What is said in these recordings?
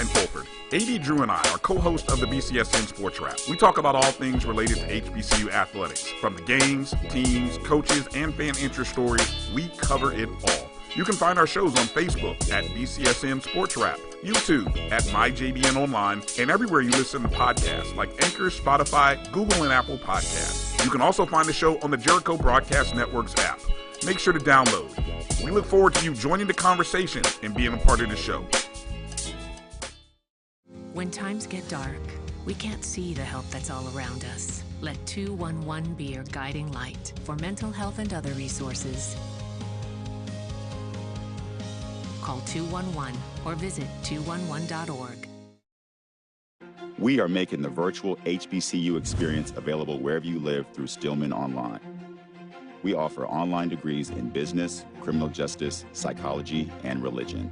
Brian Fulford. AD Drew and I are co-hosts of the BCSN Sports Wrap. We talk about all things related to HBCU athletics. From the games, teams, coaches, and fan interest stories, we cover it all. You can find our shows on Facebook at BCSN Sports Wrap, YouTube at MyJBN Online, and everywhere you listen to podcasts like Anchor, Spotify, Google, and Apple Podcasts. You can also find the show on the Jericho Broadcast Network's app. Make sure to download. We look forward to you joining the conversation and being a part of the show. When times get dark, we can't see the help that's all around us. Let 211 be your guiding light for mental health and other resources. Call 211 or visit 211.org. We are making the virtual HBCU experience available wherever you live through Stillman Online. We offer online degrees in business, criminal justice, psychology, and religion.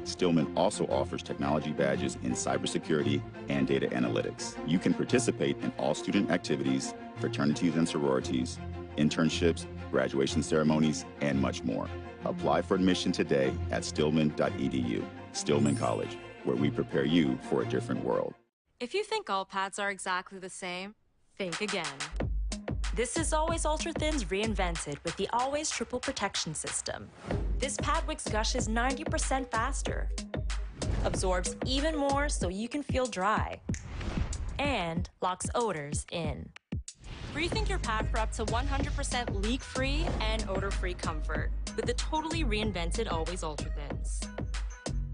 Stillman also offers technology badges in cybersecurity and data analytics. You can participate in all student activities, fraternities and sororities, internships, graduation ceremonies, and much more. Apply for admission today at stillman.edu. Stillman College, where we prepare you for a different world. If you think all pads are exactly the same, think again. This is Always Ultra Thins reinvented with the Always Triple Protection System. This pad wicks gushes 90% faster, absorbs even more so you can feel dry, and locks odors in. Rethink your pad for up to 100% leak-free and odor-free comfort with the totally reinvented Always Ultra Thins.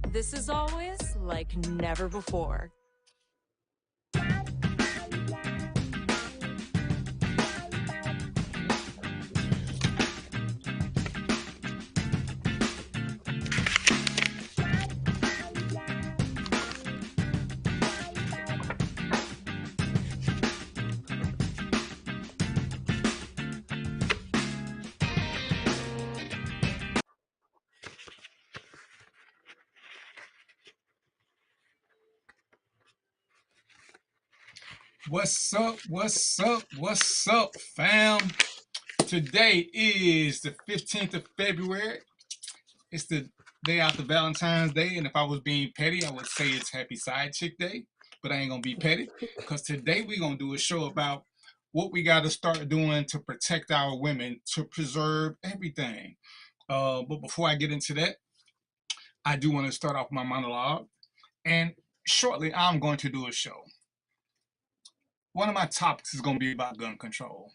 This is always like never before. What's up, fam? Today is the 15th of February. It's the day after Valentine's Day, and if I was being petty, I would say it's Happy Side Chick Day, but I ain't gonna be petty, because today we're gonna do a show about what we gotta start doing to protect our women, to preserve everything. But before I get into that, I do want to start off my monologue, and shortly I'm going to do a show. One of my topics is going to be about gun control,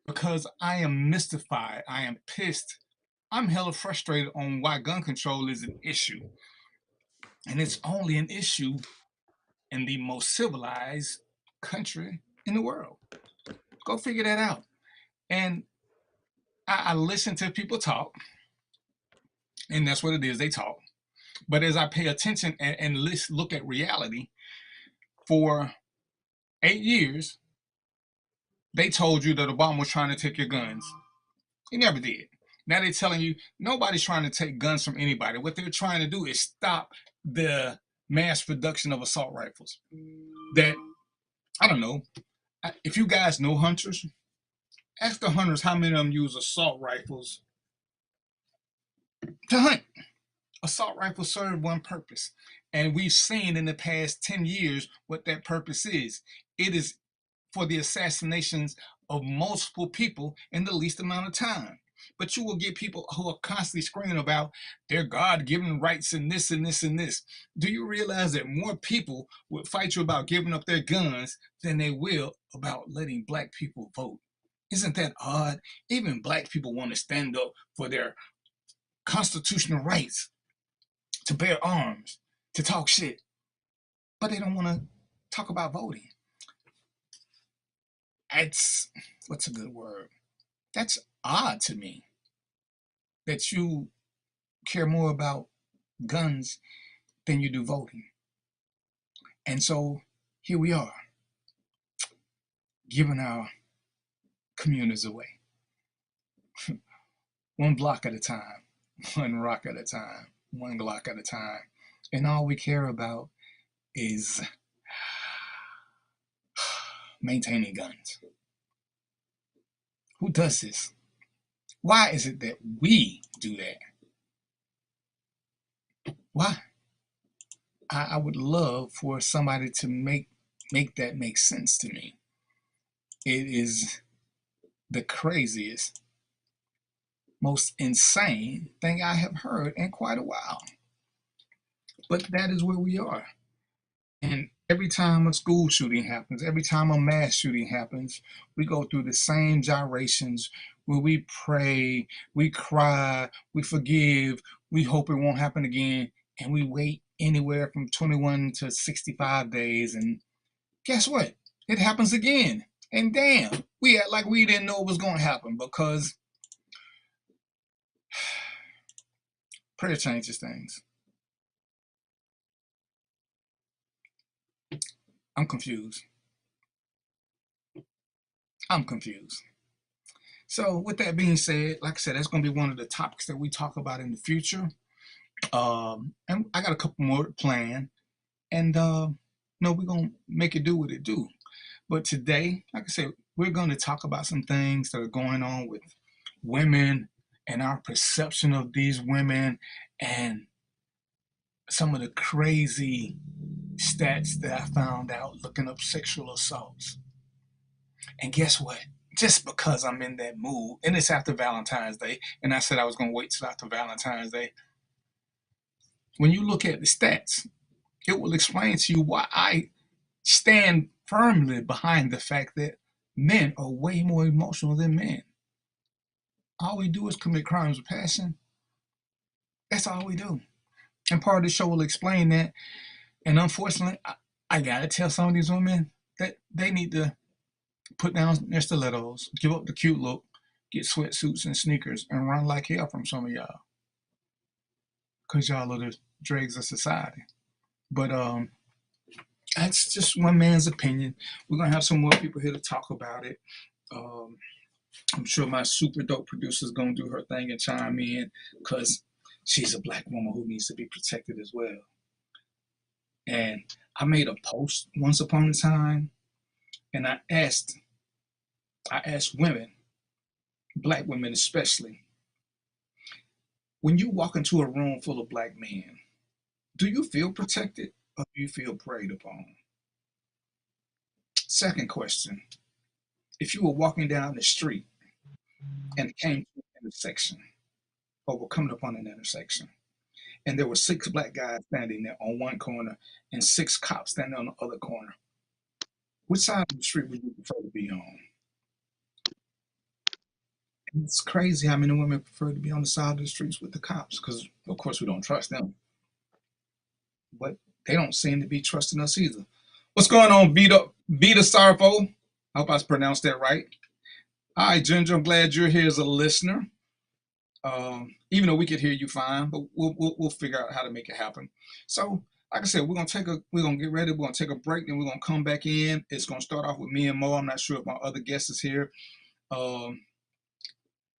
because I am mystified, I am pissed, I'm hella frustrated on why gun control is an issue. And it's only an issue in the most civilized country in the world. Go figure that out. And I listen to people talk, and that's what it is, they talk. But as I pay attention and look at reality, for 8 years, they told you that Obama was trying to take your guns. He never did. Now they're telling you nobody's trying to take guns from anybody. What they're trying to do is stop the mass production of assault rifles. That, I don't know, if you guys know hunters, ask the hunters how many of them use assault rifles to hunt. Assault rifles serve one purpose. And we've seen in the past 10 years what that purpose is. It is for the assassinations of multiple people in the least amount of time. But you will get people who are constantly screaming about their God-given rights and this and this and this. Do you realize that more people would fight you about giving up their guns than they will about letting black people vote? Isn't that odd? Even black people want to stand up for their constitutional rights to bear arms, to talk shit, but they don't want to talk about voting. What's a good word? That's odd to me, that you care more about guns than you do voting. And so here we are, giving our communities away. One block at a time, one rock at a time, one Glock at a time. And all we care about is maintaining guns. Who does this? Why is it that we do that? Why? I would love for somebody to make that make sense to me. It is the craziest, most insane thing I have heard in quite a while. But that is where we are. And every time a school shooting happens, every time a mass shooting happens, we go through the same gyrations where we pray, we cry, we forgive, we hope it won't happen again, and we wait anywhere from 21 to 65 days. And guess what? It happens again. And damn, we act like we didn't know it was going to happen, because prayer changes things. I'm confused. So with that being said, like I said, that's going to be one of the topics that we talk about in the future. And I got a couple more planned, and no, we're going to make it do what it do. But today, like I said, we're going to talk about some things that are going on with women and our perception of these women, and some of the crazy stats that I found out looking up sexual assaults. And guess what? Just because I'm in that mood, and it's after Valentine's Day, and I said I was going to wait till after Valentine's Day. When you look at the stats, it will explain to you why I stand firmly behind the fact that men are way more emotional than men. All we do is commit crimes of passion. That's all we do. And part of the show will explain that. And unfortunately, I got to tell some of these women that they need to put down their stilettos, give up the cute look, get sweatsuits and sneakers, and run like hell from some of y'all. Because y'all are the dregs of society. But that's just one man's opinion. We're going to have some more people here to talk about it. I'm sure my super dope producer is going to do her thing and chime in, because she's a Black woman who needs to be protected as well. And I made a post once upon a time, and I asked women, Black women especially, when you walk into a room full of Black men, do you feel protected or do you feel preyed upon? Second question, if you were walking down the street and came to an intersection, or were coming upon an intersection, and there were 6 Black guys standing there on one corner and 6 cops standing on the other corner, which side of the street would you prefer to be on? And it's crazy how many women prefer to be on the side of the streets with the cops, because of course we don't trust them, but they don't seem to be trusting us either. What's going on, Vita Sarpo? I hope I pronounced that right. All right, Ginger, I'm glad you're here as a listener. Even though we could hear you fine, but we'll figure out how to make it happen. So, like I said, we're gonna get ready. We're gonna take a break, then we're gonna come back in. It's gonna start off with me and Mo. I'm not sure if my other guest is here.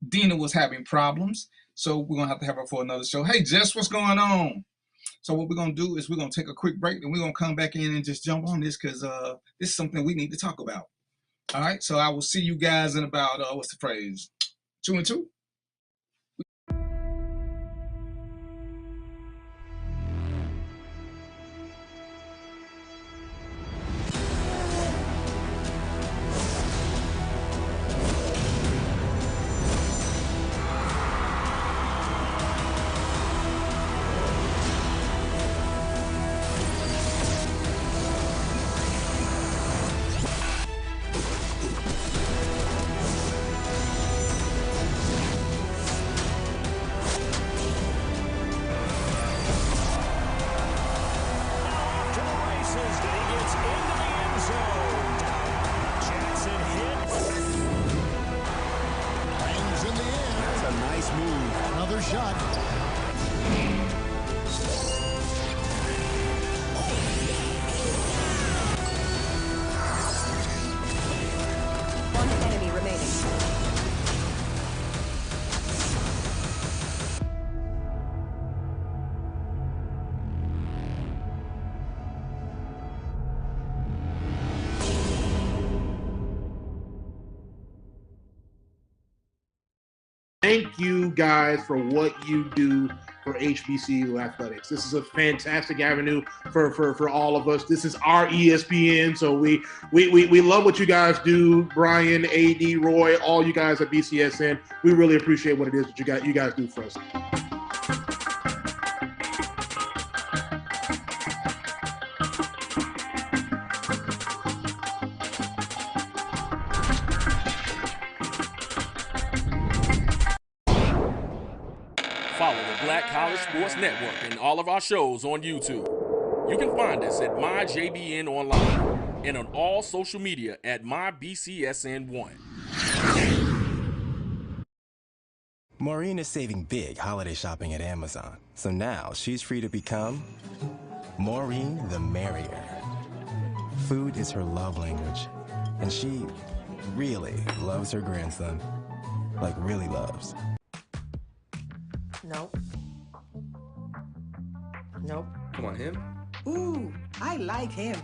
Dina was having problems, so we're gonna have to have her for another show. Hey, Jess, what's going on? So what we're gonna do is we're gonna take a quick break, and we're gonna come back in and just jump on this, because this is something we need to talk about. All right, so I will see you guys in about what's the phrase? 2 and 2. Thank you guys for what you do for HBCU athletics. This is a fantastic avenue for all of us. This is our ESPN, so we love what you guys do. Brian, AD, Roy, all you guys at BCSN. We really appreciate what it is that you guys do for us. Follow the Black College Sports Network and all of our shows on YouTube. You can find us at MyJBN Online and on all social media at MyBCSN1. Maureen is saving big holiday shopping at Amazon, so now she's free to become Maureen the Merrier. Food is her love language, and she really loves her grandson. Like, really loves. Nope. Nope. Come on, him. Ooh, I like him.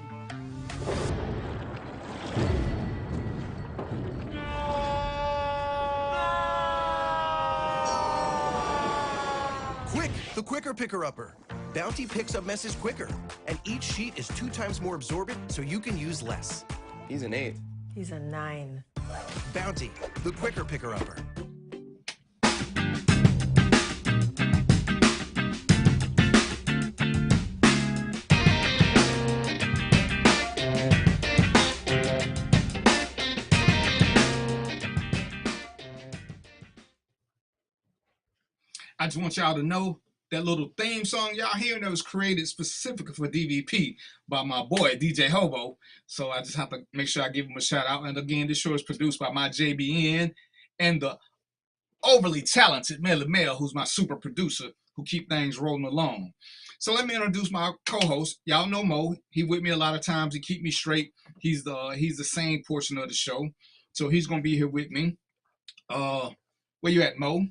Quick, the quicker picker-upper. Bounty picks up messes quicker, and each sheet is 2 times more absorbent, so you can use less. He's an 8. He's a 9. Bounty, the quicker picker-upper. I just want y'all to know that little theme song y'all hearing that was created specifically for DVP by my boy, DJ Hobo. So I just have to make sure I give him a shout out. And again, this show is produced by my JBN and the overly talented Melly Mel, who's my super producer, who keep things rolling along. So let me introduce my co-host. Y'all know Mo. He with me a lot of times. He keep me straight. He's the same portion of the show. So he's going to be here with me. Where you at, Mo?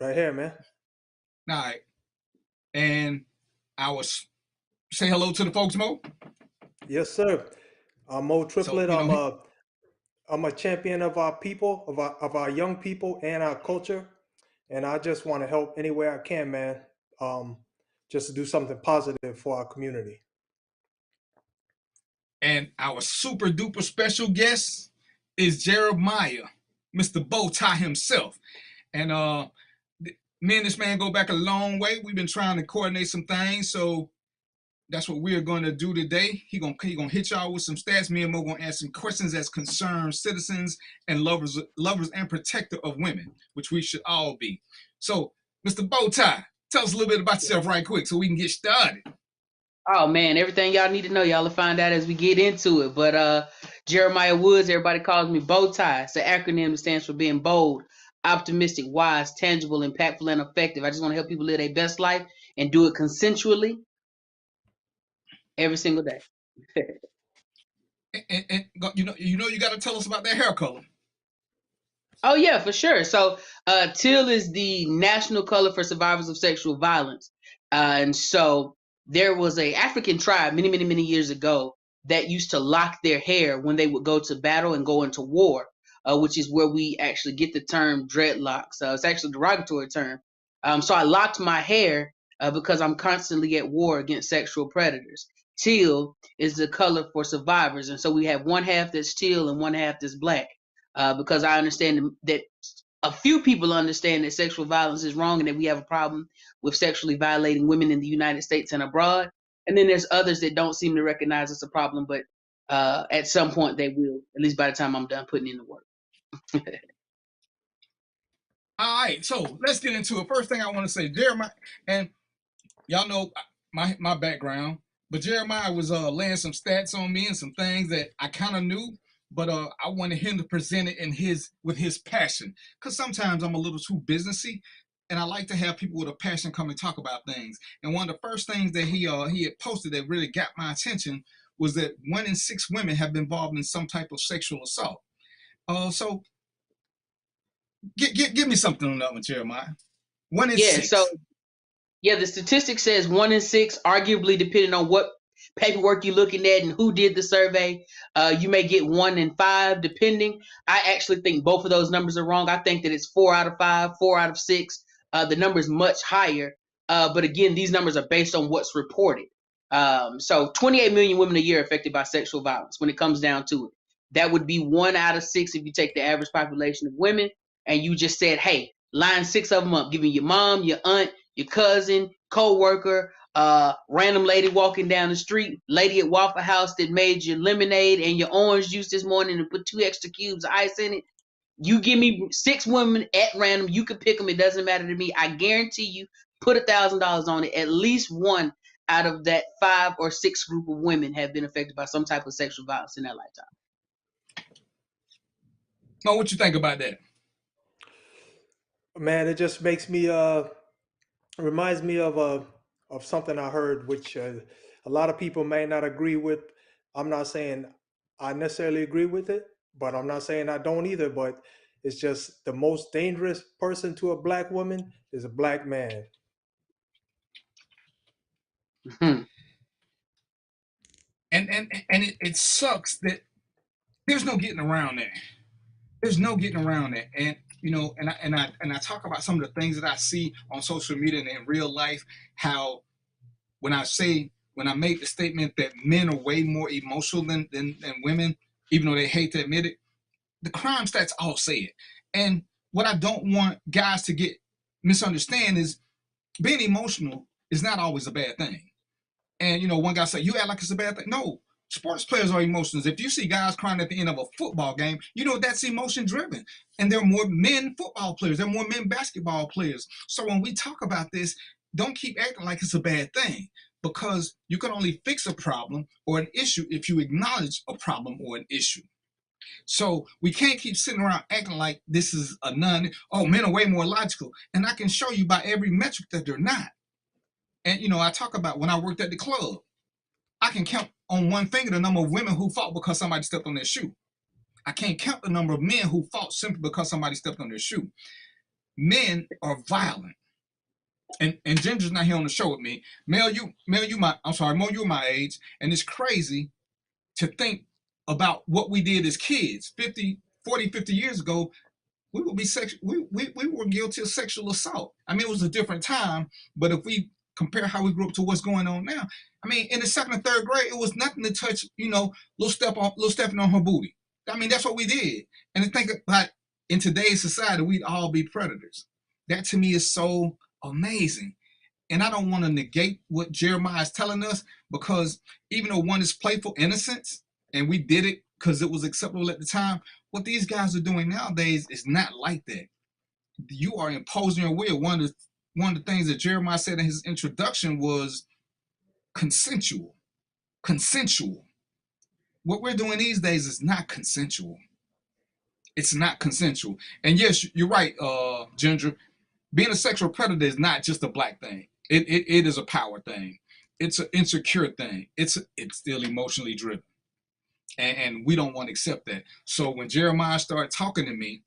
Right here, man. All right. And I was say hello to the folks, Mo. Yes, sir. I'm Mo Triplet. So, I'm a champion of our people, of our young people and our culture. And I just want to help any way I can, man. Just to do something positive for our community. And our super duper special guest is Jeremiah, Mr. Bowtie himself. And me and this man go back a long way. We've been trying to coordinate some things, so that's what we're going to do today. He gonna hit y'all with some stats. Me and Mo gonna ask some questions as concerned citizens and lovers and protector of women, which we should all be. So, Mr. Bowtie, tell us a little bit about yourself right quick so we can get started. Oh man, everything y'all need to know, y'all will find out as we get into it. But Jeremiah Woods, everybody calls me Bowtie. It's an acronym that stands for being bold, optimistic, wise, tangible, impactful, and effective. I just want to help people live their best life and do it consensually every single day. and you got to tell us about that hair color. Oh yeah, for sure. So teal is the national color for survivors of sexual violence. And so there was a African tribe many years ago that used to lock their hair when they would go to battle and go into war, which is where we actually get the term dreadlocks. It's actually a derogatory term. So I locked my hair because I'm constantly at war against sexual predators. Teal is the color for survivors. And so we have one half that's teal and one half that's black. Because I understand that a few people understand that sexual violence is wrong and that we have a problem with sexually violating women in the United States and abroad. And then there's others that don't seem to recognize it's a problem, but at some point they will, at least by the time I'm done putting in the work. All right, so let's get into it. First thing I want to say, Jeremiah, and y'all know my background, but Jeremiah was laying some stats on me and some things that I kind of knew. But I wanted him to present it with his passion, because sometimes I'm a little too businessy, and I like to have people with a passion come and talk about things. And one of the first things that he had posted that really got my attention was that 1 in 6 women have been involved in some type of sexual assault. So give me something on that one, Jeremiah. 1 in 6. So the statistic says 1 in 6, arguably depending on what paperwork you're looking at and who did the survey, you may get 1 in 5 depending. I actually think both of those numbers are wrong. I think that it's 4 out of 5, 4 out of 6. The number is much higher But again, these numbers are based on what's reported. So 28 million women a year affected by sexual violence when it comes down to it. That would be 1 out of 6 if you take the average population of women and you just said, hey, line 6 of them up, giving your mom, your aunt, your cousin, co-worker, random lady walking down the street, lady at Waffle House that made your lemonade and your orange juice this morning and put 2 extra cubes of ice in it. You give me 6 women at random, you can pick them, it doesn't matter to me. I guarantee you, put $1,000 on it, at least 1 out of that 5 or 6 group of women have been affected by some type of sexual violence in their lifetime. Mo, what you think about that? Man, it just makes me reminds me of something I heard, which a lot of people may not agree with. I'm not saying I necessarily agree with it, but I'm not saying I don't either. But it's just the most dangerous person to a black woman is a black man. And it sucks that there's no getting around that. There's no getting around that. And you know, and I talk about some of the things that I see on social media and in real life, how when I made the statement that men are way more emotional than women, even though they hate to admit it, the crime stats all say it. And what I don't want guys to get misunderstand is being emotional is not always a bad thing. And you know, one guy said, you act like it's a bad thing. No, sports players are emotions. If you see guys crying at the end of a football game, you know that's emotion driven. And there are more men football players, there are more men basketball players. So when we talk about this, don't keep acting like it's a bad thing, because you can only fix a problem or an issue if you acknowledge a problem or an issue. So we can't keep sitting around acting like this is a none. Oh, men are way more logical. And I can show you by every metric that they're not. And, you know, I talk about when I worked at the club, I can count on one finger the number of women who fought because somebody stepped on their shoe. I can't count the number of men who fought simply because somebody stepped on their shoe. Men are violent. And Ginger's not here on the show with me. Mo, you're my age. And it's crazy to think about what we did as kids 50 years ago. We would be we were guilty of sexual assault. I mean, it was a different time, but if we compare how we grew up to what's going on now, I mean, in the 2nd and 3rd grade, it was nothing to touch, you know, little stepping on her booty. I mean, that's what we did. And to think about in today's society, we'd all be predators. That to me is so amazing. And I don't want to negate what Jeremiah is telling us, because even though one is playful innocence, and we did it because it was acceptable at the time, what these guys are doing nowadays is not like that. You are imposing your will. One of the things that Jeremiah said in his introduction was consensual. Consensual. What we're doing these days is not consensual. It's not consensual. And yes, you're right, Ginger. Being a sexual predator is not just a black thing. It is a power thing. It's an insecure thing. It's still emotionally driven. And we don't want to accept that. So when Jeremiah started talking to me,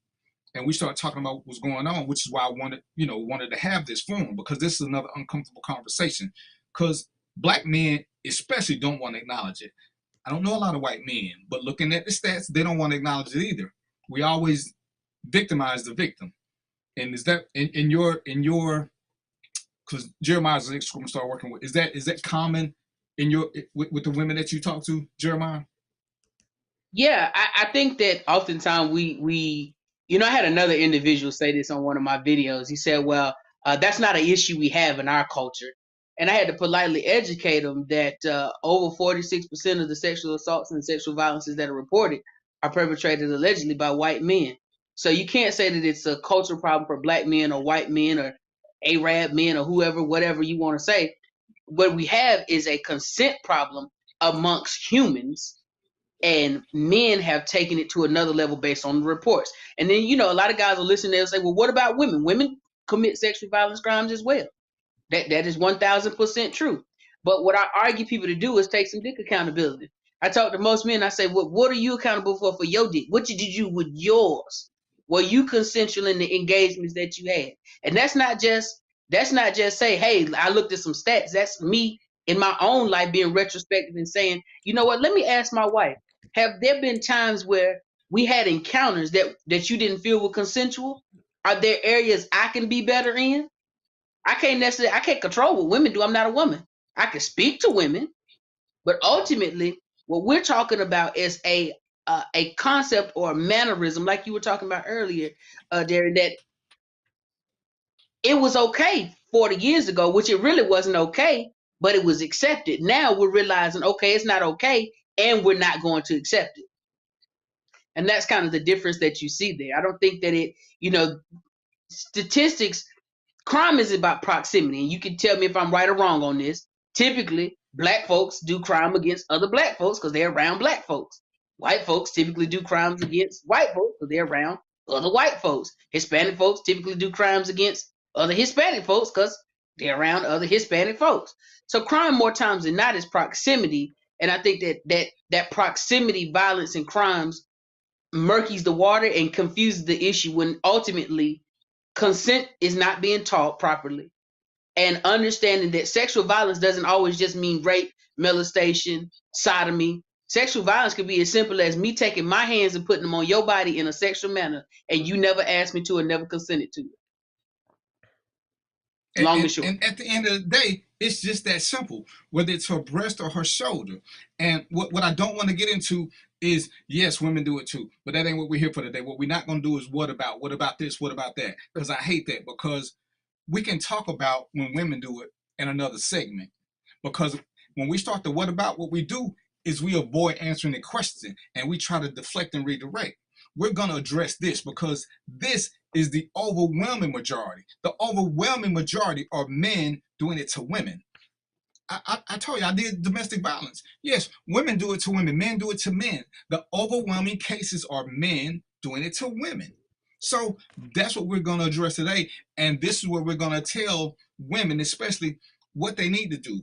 and we started talking about what's going on, which is why I wanted to have this forum, because this is another uncomfortable conversation. Because black men especially don't want to acknowledge it. I don't know a lot of white men, but looking at the stats, they don't want to acknowledge it either. We always victimize the victim. And is that in your because Jeremiah's the next group I'm start working with, is that common in your with the women that you talk to, Jeremiah? Yeah, I think that oftentimes we you know, I had another individual say this on one of my videos. He said, well, that's not an issue we have in our culture. And I had to politely educate him that over 46% of the sexual assaults and sexual violences that are reported are perpetrated allegedly by white men. So you can't say that it's a cultural problem for black men or white men or Arab men or whoever, whatever you want to say. What we have is a consent problem amongst humans, and men have taken it to another level based on the reports. And then, you know, a lot of guys will listen there and say, well, what about women? Women commit sexual violence crimes as well. That is 1000% true. But what I argue people to do is take some dick accountability. I talk to most men. I say, what are you accountable for your dick? What did you do with yours? Were you consensual in the engagements that you had? And that's not just say, hey, I looked at some stats. That's me in my own life being retrospective and saying, you know what? Let me ask my wife. Have there been times where we had encounters that you didn't feel were consensual? Are there areas I can be better in? I can't control what women do. I'm not a woman. I can speak to women, but ultimately, what we're talking about is a concept or a mannerism, like you were talking about earlier, Darren, that it was okay 40 years ago, which it really wasn't okay, but it was accepted. Now we're realizing, okay, it's not okay, and we're not going to accept it. And that's kind of the difference that you see there. I don't think that statistics, crime is about proximity. And you can tell me if I'm right or wrong on this. Typically, black folks do crime against other black folks because they're around black folks. White folks typically do crimes against white folks because they're around other white folks. Hispanic folks typically do crimes against other Hispanic folks because they're around other Hispanic folks. So crime more times than not is proximity. And I think that proximity violence and crimes murkies the water and confuses the issue when ultimately consent is not being taught properly, and understanding that sexual violence doesn't always just mean rape, molestation, sodomy. Sexual violence could be as simple as me taking my hands and putting them on your body in a sexual manner, and you never asked me to or never consented to it. Long and short. And at the end of the day, it's just that simple, whether it's her breast or her shoulder. And what I don't want to get into is, yes, women do it too, but that ain't what we're here for today. What we're not going to do is what about this, what about that? Because I hate that, because we can talk about when women do it in another segment. Because when we start to what about, what we do is we avoid answering the question and we try to deflect and redirect. We're going to address this because this is the overwhelming majority. The overwhelming majority are men doing it to women. I told you, I did domestic violence. Yes, women do it to women. Men do it to men. The overwhelming cases are men doing it to women. So that's what we're going to address today. And this is what we're going to tell women, especially, what they need to do.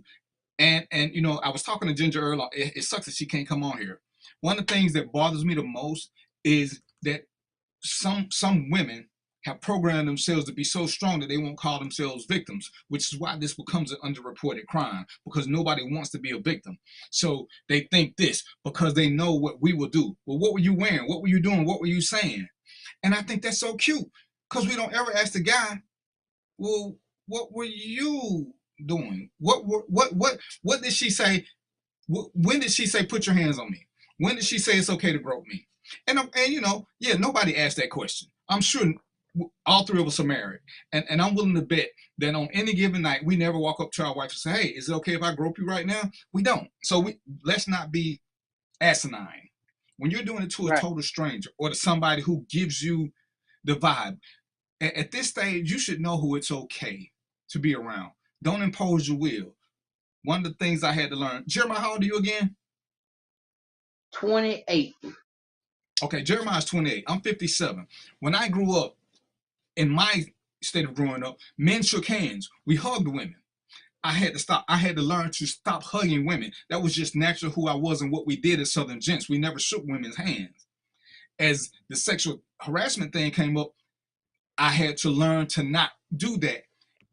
And you know, I was talking to Ginger earlier. It sucks that she can't come on here. One of the things that bothers me the most is that some women have programmed themselves to be so strong that they won't call themselves victims, which is why this becomes an underreported crime, because nobody wants to be a victim. So they think this because they know what we will do. Well, what were you wearing? What were you doing? What were you saying? And I think that's so cute, because we don't ever ask the guy, well, what were you doing? What did she say? When did she say, put your hands on me? When did she say it's okay to grope me? And you know, yeah, nobody asked that question. I'm sure all three of us are married. And I'm willing to bet that on any given night, we never walk up to our wife and say, hey, is it okay if I grope you right now? We don't. So let's not be asinine. When you're doing it to a total stranger or to somebody who gives you the vibe, at this stage, you should know who it's okay to be around. Don't impose your will. One of the things I had to learn. Jeremiah, how old are you again? 28. Okay, Jeremiah's 28. I'm 57. When I grew up, in my state of growing up, men shook hands. We hugged women. I had to stop. I had to learn to stop hugging women. That was just natural who I was and what we did as Southern gents. We never shook women's hands. As the sexual harassment thing came up, I had to learn to not do that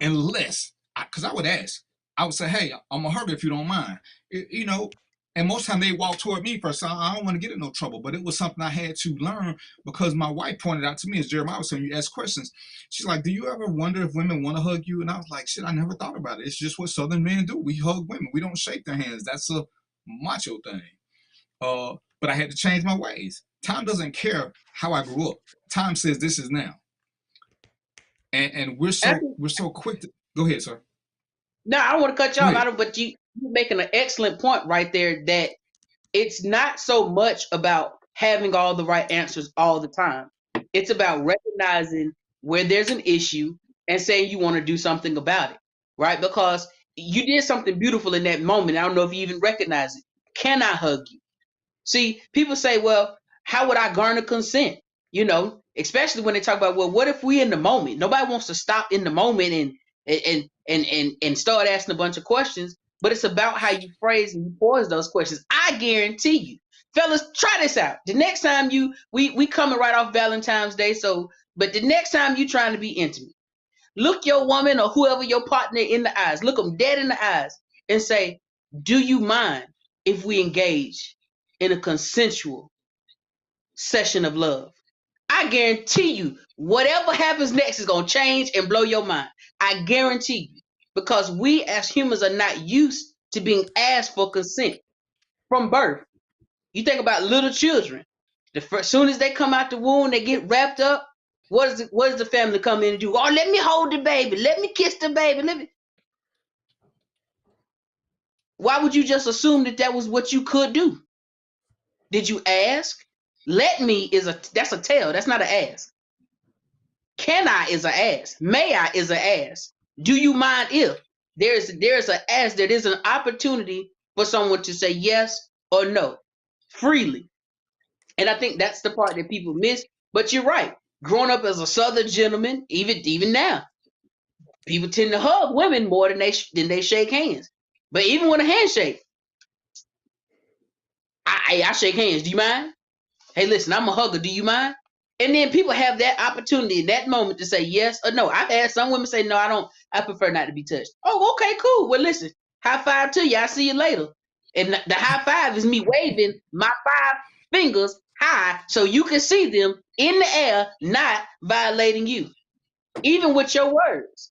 unless, because I would ask. I would say, hey, I'm a hugger if you don't mind. You know, and most time they walk toward me first. So I don't want to get in no trouble. But it was something I had to learn because my wife pointed out to me, as Jeremiah was saying, you ask questions. She's like, do you ever wonder if women want to hug you? And I was like, shit, I never thought about it. It's just what Southern men do. We hug women. We don't shake their hands. That's a macho thing. But I had to change my ways. Time doesn't care how I grew up. Time says this is now. And we're so quick to go ahead, sir. No, I don't want to cut you off, but you're making an excellent point right there, that it's not so much about having all the right answers all the time. It's about recognizing where there's an issue and saying you want to do something about it, right? Because you did something beautiful in that moment. I don't know if you even recognize it. Can I hug you? See, people say, well, how would I garner consent? You know, especially when they talk about, well, what if we in the moment? Nobody wants to stop in the moment and start asking a bunch of questions, but it's about how you phrase and you pose those questions. I guarantee you, fellas, try this out. The next time we coming right off Valentine's Day, but the next time you trying to be intimate, look your woman or whoever your partner in the eyes, look them dead in the eyes and say, do you mind if we engage in a consensual session of love? I guarantee you, whatever happens next is going to change and blow your mind. I guarantee you, because we as humans are not used to being asked for consent from birth. You think about little children. As soon as they come out the womb, they get wrapped up. What does the family come in and do? Oh, let me hold the baby. Let me kiss the baby. Why would you just assume that was what you could do? Did you ask? Let me that's a tell. That's not an ask. Can I is an ask. May I is an ask. Do you mind if there's an ask? There is an opportunity for someone to say yes or no freely. And I think that's the part that people miss. But you're right. Growing up as a Southern gentleman, even now, people tend to hug women more than they shake hands. But even with a handshake, I shake hands. Do you mind? Hey, listen, I'm a hugger. Do you mind? And then people have that opportunity in that moment to say yes or no. I've had some women say, no, I don't. I prefer not to be touched. Oh, okay, cool. Well, listen, high five to you. I'll see you later. And the high five is me waving my 5 fingers high so you can see them in the air, not violating you. Even with your words.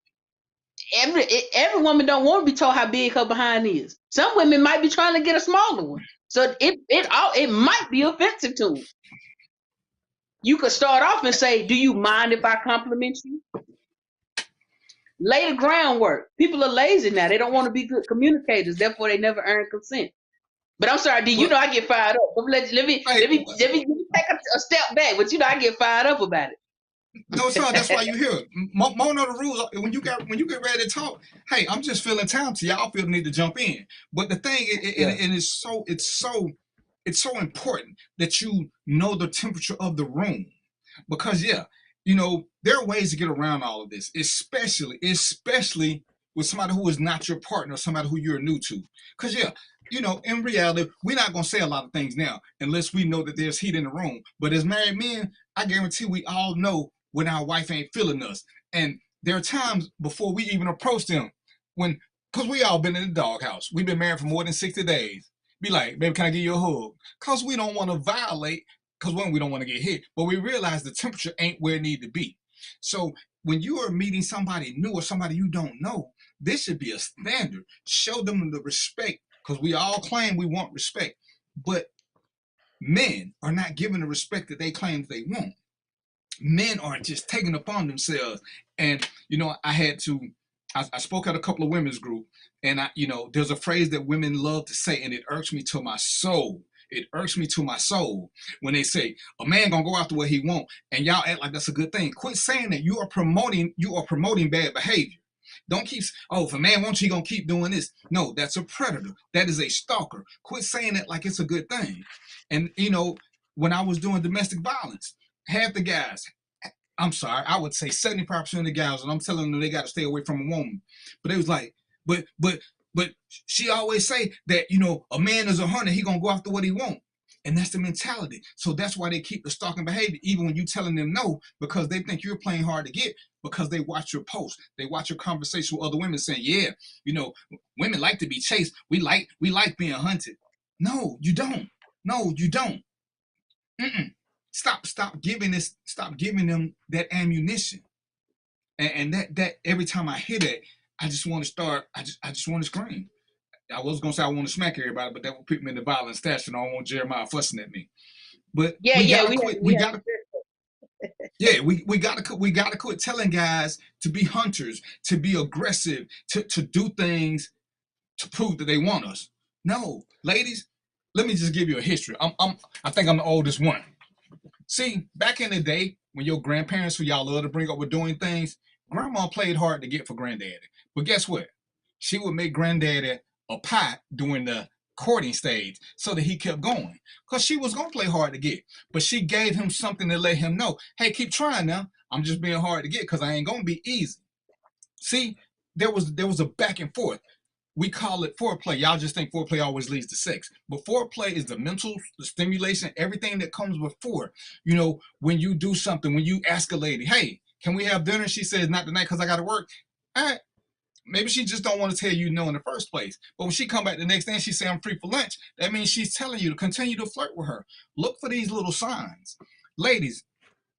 Every woman don't want to be told how big her behind is. Some women might be trying to get a smaller one. So it might be offensive to them. You could start off and say, do you mind if I compliment you? Lay the groundwork. People are lazy now. They don't want to be good communicators. Therefore, they never earn consent. But I'm sorry, D, you know I get fired up. Let me take a step back. But you know I get fired up about it. No, son, that's why you hear it. More know the rules. When you get ready to talk, hey, I'm just feeling time to y'all feel the need to jump in. But the thing, it's so important that you know the temperature of the room, because there are ways to get around all of this, especially with somebody who is not your partner, somebody who you're new to. Because in reality, we're not gonna say a lot of things now unless we know that there's heat in the room. But as married men, I guarantee we all know when our wife ain't feeling us. And there are times before we even approach them because we all been in the doghouse. We've been married for more than 60 days. Be like, baby, can I give you a hug? Because we don't want to violate, because we don't want to get hit. But we realize the temperature ain't where it need to be. So when you are meeting somebody new or somebody you don't know, this should be a standard. Show them the respect, because we all claim we want respect. But men are not given the respect that they claim they want. Men are just taking upon themselves. And, I spoke at a couple of women's group, and there's a phrase that women love to say, and it irks me to my soul. It irks me to my soul when they say, a man gonna go after what he want, and y'all act like that's a good thing. Quit saying that. You are promoting bad behavior. Don't keep, if a man wants you, he gonna keep doing this. No, that's a predator. That is a stalker. Quit saying that like it's a good thing. And, when I was doing domestic violence, half the guys, I'm sorry, I would say 75% of the guys, and I'm telling them they got to stay away from a woman. But they was like, but she always say that, a man is a hunter, he gonna go after what he want. And that's the mentality. So that's why they keep the stalking behavior, even when you telling them no, because they think you're playing hard to get, because they watch your posts. They watch your conversation with other women saying, yeah, women like to be chased. We like being hunted. No, you don't. No, you don't. Stop giving them that ammunition. And that every time I hear that, I just want to scream. I was gonna say I want to smack everybody, but that would put me in the violent stash, and I don't want Jeremiah fussing at me. But we gotta quit telling guys to be hunters, to be aggressive, to do things to prove that they want us. No, ladies, let me just give you a history. I think I'm the oldest one. See, back in the day when your grandparents, who y'all love to bring up, were doing things, grandma played hard to get for granddaddy. But guess what? She would make granddaddy a pie during the courting stage so that he kept going, because she was going to play hard to get. But she gave him something to let him know, hey, keep trying now. I'm just being hard to get because I ain't going to be easy. See, there was a back and forth. We call it foreplay. Y'all just think foreplay always leads to sex. But foreplay is the mental stimulation, everything that comes before. When you do something, when you ask a lady, hey, can we have dinner? She says, not tonight because I got to work. All right. Maybe she just don't want to tell you no in the first place. But when she come back the next day and she say, I'm free for lunch, that means she's telling you to continue to flirt with her. Look for these little signs. Ladies,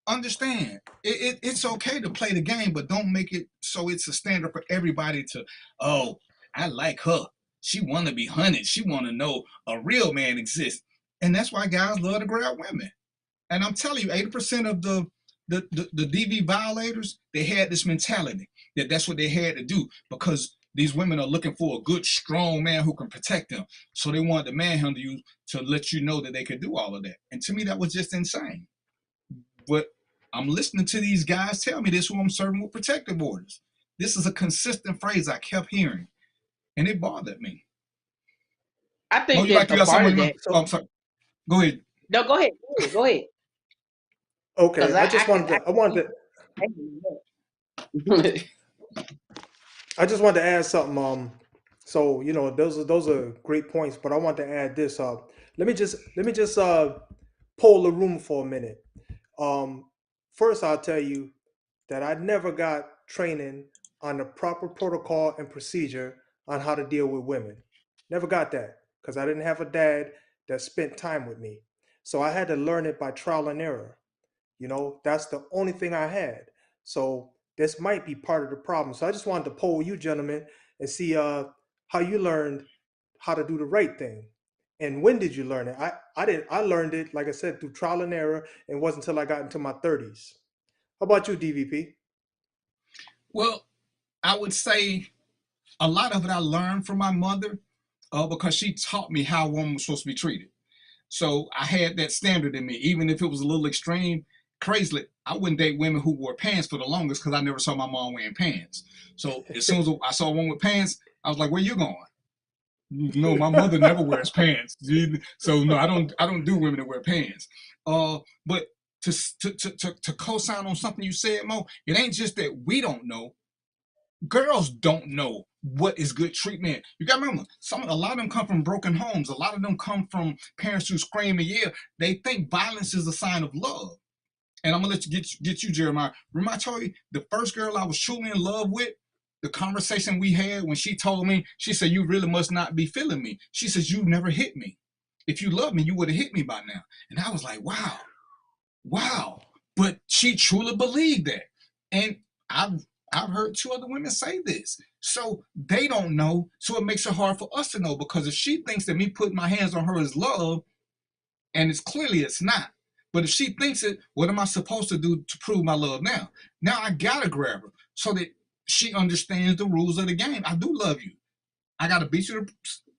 understand it's okay to play the game, but don't make it so it's a standard for everybody to, oh, I like her, she want to be hunted, she want to know a real man exists. And that's why guys love to grab women. And I'm telling you, 80% of the DV violators, they had this mentality that that's what they had to do, because these women are looking for a good, strong man who can protect them. So they wanted to manhandle you to let you know that they could do all of that. And to me, that was just insane. But I'm listening to these guys tell me this who I'm serving with protective orders. This is a consistent phrase I kept hearing, and it bothered me. I think that a part of that. I'm sorry. Go ahead. No, go ahead. Go ahead. Okay, I just wanted to add something. So you know, those are great points, but I want to add this. Let me just poll the room for a minute. First, I'll tell you that I never got training on the proper protocol and procedure on how to deal with women. Never got that because I didn't have a dad that spent time with me. So I had to learn it by trial and error. You know, that's the only thing I had. So this might be part of the problem. So I just wanted to poll you gentlemen and see how you learned how to do the right thing. And when did you learn it? I learned it, like I said, through trial and error, and it wasn't until I got into my 30s. How about you, DVP? Well, I would say a lot of it I learned from my mother because she taught me how a woman was supposed to be treated. So I had that standard in me, even if it was a little extreme. Crazily, I wouldn't date women who wore pants for the longest because I never saw my mom wearing pants. So as soon as I saw one with pants, I was like, "Where you going?" No, my mother never wears pants. So no, I don't do women that wear pants. But to co-sign on something you said, Mo, it ain't just that we don't know. Girls don't know what is good treatment. You got to remember, a lot of them come from broken homes. A lot of them come from parents who scream and yell. They think violence is a sign of love. And I'm gonna let you get you, Jeremiah. Remember I told you the first girl I was truly in love with, the conversation we had when she told me, she said, "You really must not be feeling me." She says, "You never hit me. If you loved me, you would have hit me by now." And I was like, wow. But she truly believed that. And I've heard two other women say this. So they don't know. So it makes it hard for us to know, because if she thinks that me putting my hands on her is love, and it's not. But if she thinks it, what am I supposed to do to prove my love now? Now I gotta grab her so that she understands the rules of the game. I do love you. I gotta beat you to,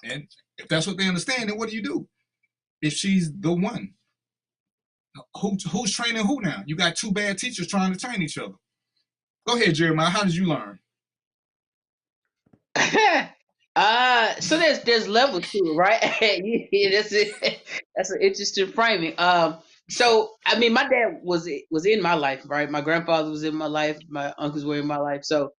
and if that's what they understand, then what do? If she's the one. Who's training who now? You got two bad teachers trying to train each other. Go ahead, Jeremiah. How did you learn? So there's levels to it, right? That's an interesting framing. So I mean, my dad was in my life, right? My grandfather was in my life. My uncles were in my life. So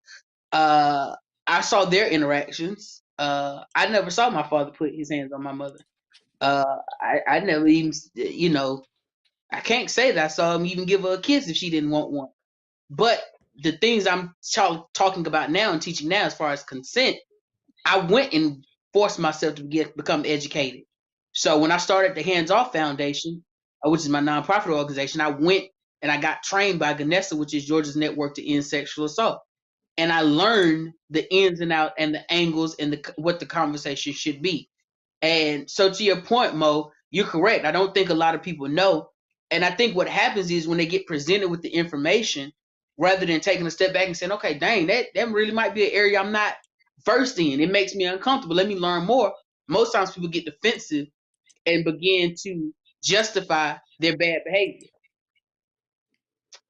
I saw their interactions. I never saw my father put his hands on my mother. I never even, I can't say that I saw him even give her a kiss if she didn't want one. But the things I'm talking about now and teaching now, as far as consent, I went and forced myself to become educated. So when I started the Hands Off Foundation, which is my nonprofit organization, I went and I got trained by Ganessa, which is Georgia's network to end sexual assault. And I learned the ins and outs and the angles and what the conversation should be. And so to your point, Mo, you're correct. I don't think a lot of people know. And I think what happens is when they get presented with the information, rather than taking a step back and saying, okay, dang, that really might be an area I'm not versed in. It makes me uncomfortable. Let me learn more. Most times people get defensive and begin to justify their bad behavior.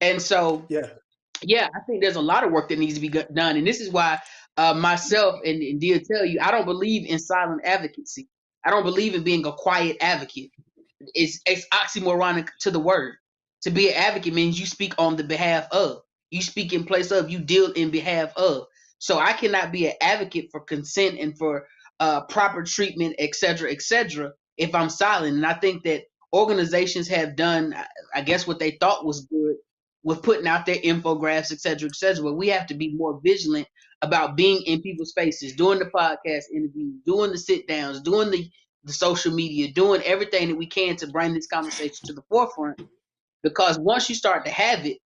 And so, yeah, I think there's a lot of work that needs to be done. And this is why myself and Dia tell you, I don't believe in silent advocacy. I don't believe in being a quiet advocate. It's oxymoronic to the word. To be an advocate means you speak on the behalf of. You speak in place of. You deal in behalf of. So I cannot be an advocate for consent and for proper treatment, et cetera, if I'm silent. And I think that organizations have done, I guess, what they thought was good with putting out their infographics, et cetera, but we have to be more vigilant about being in people's faces, doing the podcast interviews, doing the sit downs, doing the social media, doing everything that we can to bring this conversation to the forefront. because once you start to have it,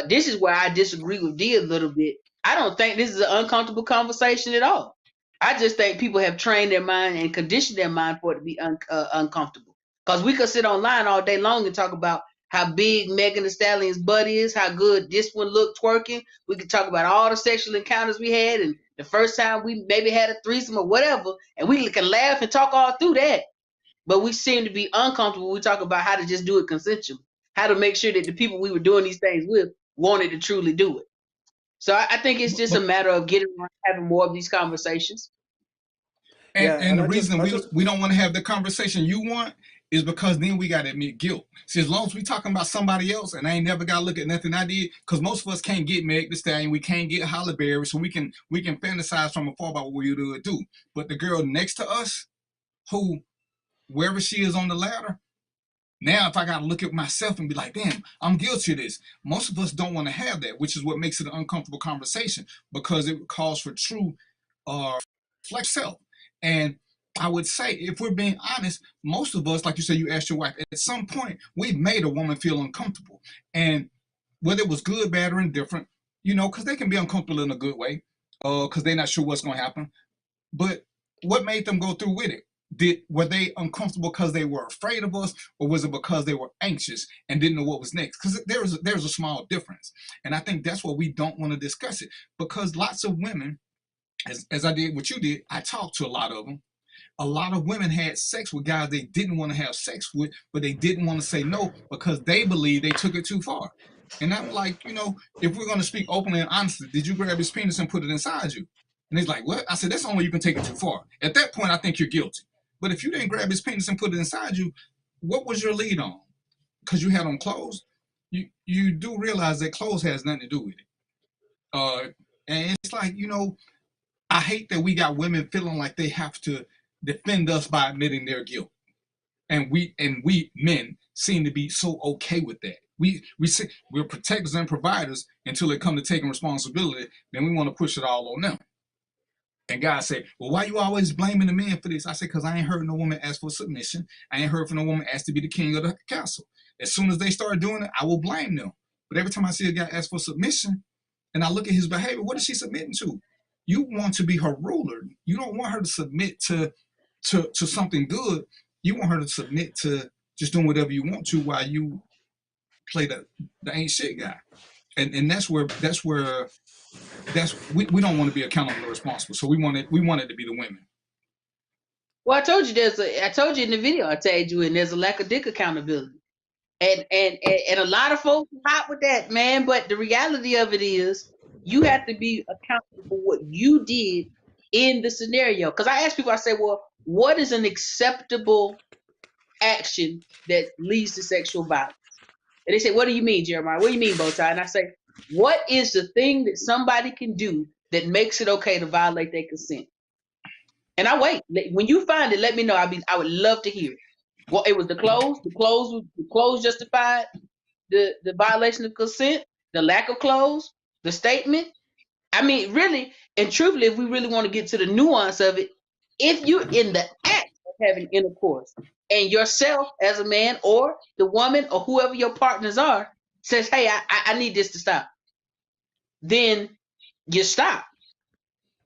this is where I disagree with D a little bit. I don't think this is an uncomfortable conversation at all. I just think people have trained their mind and conditioned their mind for it to be uncomfortable. Because we could sit online all day long and talk about how big Megan Thee Stallion's butt is, how good this one looked twerking. We could talk about all the sexual encounters we had and the first time we maybe had a threesome or whatever, and we can laugh and talk all through that. But we seem to be uncomfortable when we talk about how to just do it consensually, how to make sure that the people we were doing these things with wanted to truly do it. So I think it's just a matter of getting around, having more of these conversations. And the reason we don't want to have the conversation you want is because then we got to admit guilt. See, as long as we talking about somebody else and I ain't never got to look at nothing I did, because most of us can't get Meg Thee Stallion, we can't get Halle Berry, so we can fantasize from afar about what we would do. But the girl next to us, who, wherever she is on the ladder, now if I got to look at myself and be like, damn, I'm guilty of this. Most of us don't want to have that, which is what makes it an uncomfortable conversation, because it calls for true flex self. And I would say, if we're being honest, most of us, like you said, you asked your wife, at some point, we've made a woman feel uncomfortable. And whether it was good, bad, or indifferent, you know, because they can be uncomfortable in a good way, because they're not sure what's going to happen. But what made them go through with it? Were they uncomfortable because they were afraid of us, or was it because they were anxious and didn't know what was next? Because there's a small difference. And I think that's what we don't want to discuss it, because lots of women, as I did what you did, I talked to a lot of them. A lot of women had sex with guys they didn't want to have sex with, but they didn't want to say no because they believed they took it too far. And I'm like, you know, if we're going to speak openly and honestly, did you grab his penis and put it inside you? And he's like, what? I said, that's the only way you can take it too far. At that point, I think you're guilty. But if you didn't grab his penis and put it inside you, what was your lead on? Because you had on clothes. You do realize that clothes has nothing to do with it. And it's like, you know, I hate that we got women feeling like they have to defend us by admitting their guilt. And we men seem to be so okay with that. We're protectors and providers until it comes to taking responsibility. Then we want to push it all on them. And guys say, well, why you always blaming the men for this? I say, because I ain't heard no woman ask for submission. I ain't heard from no woman ask to be the king of the castle. As soon as they start doing it, I will blame them. But every time I see a guy ask for submission and I look at his behavior, what is she submitting to? You want to be her ruler. You don't want her to submit to something good. You want her to submit to just doing whatever you want to while you play the ain't shit guy. And we don't want to be accountable or responsible. So we want it to be the women. Well, I told you I told you in the video, I told you, and there's a lack of dick accountability. And a lot of folks are hot with that, man. But the reality of it is you have to be accountable for what you did in the scenario. Because I ask people, I say, well, what is an acceptable action that leads to sexual violence? And they say, what do you mean, Jeremiah? What do you mean, Bowtie? And I say, what is the thing that somebody can do that makes it okay to violate their consent? And I wait. When you find it, let me know. I would love to hear it. Well, it was the clothes. The clothes justified the violation of consent, the lack of clothes, the statement. I mean, really and truthfully, if we really want to get to the nuance of it, if you're in the act of having intercourse and yourself as a man or the woman or whoever your partners are says, hey, I need this to stop, then you stop.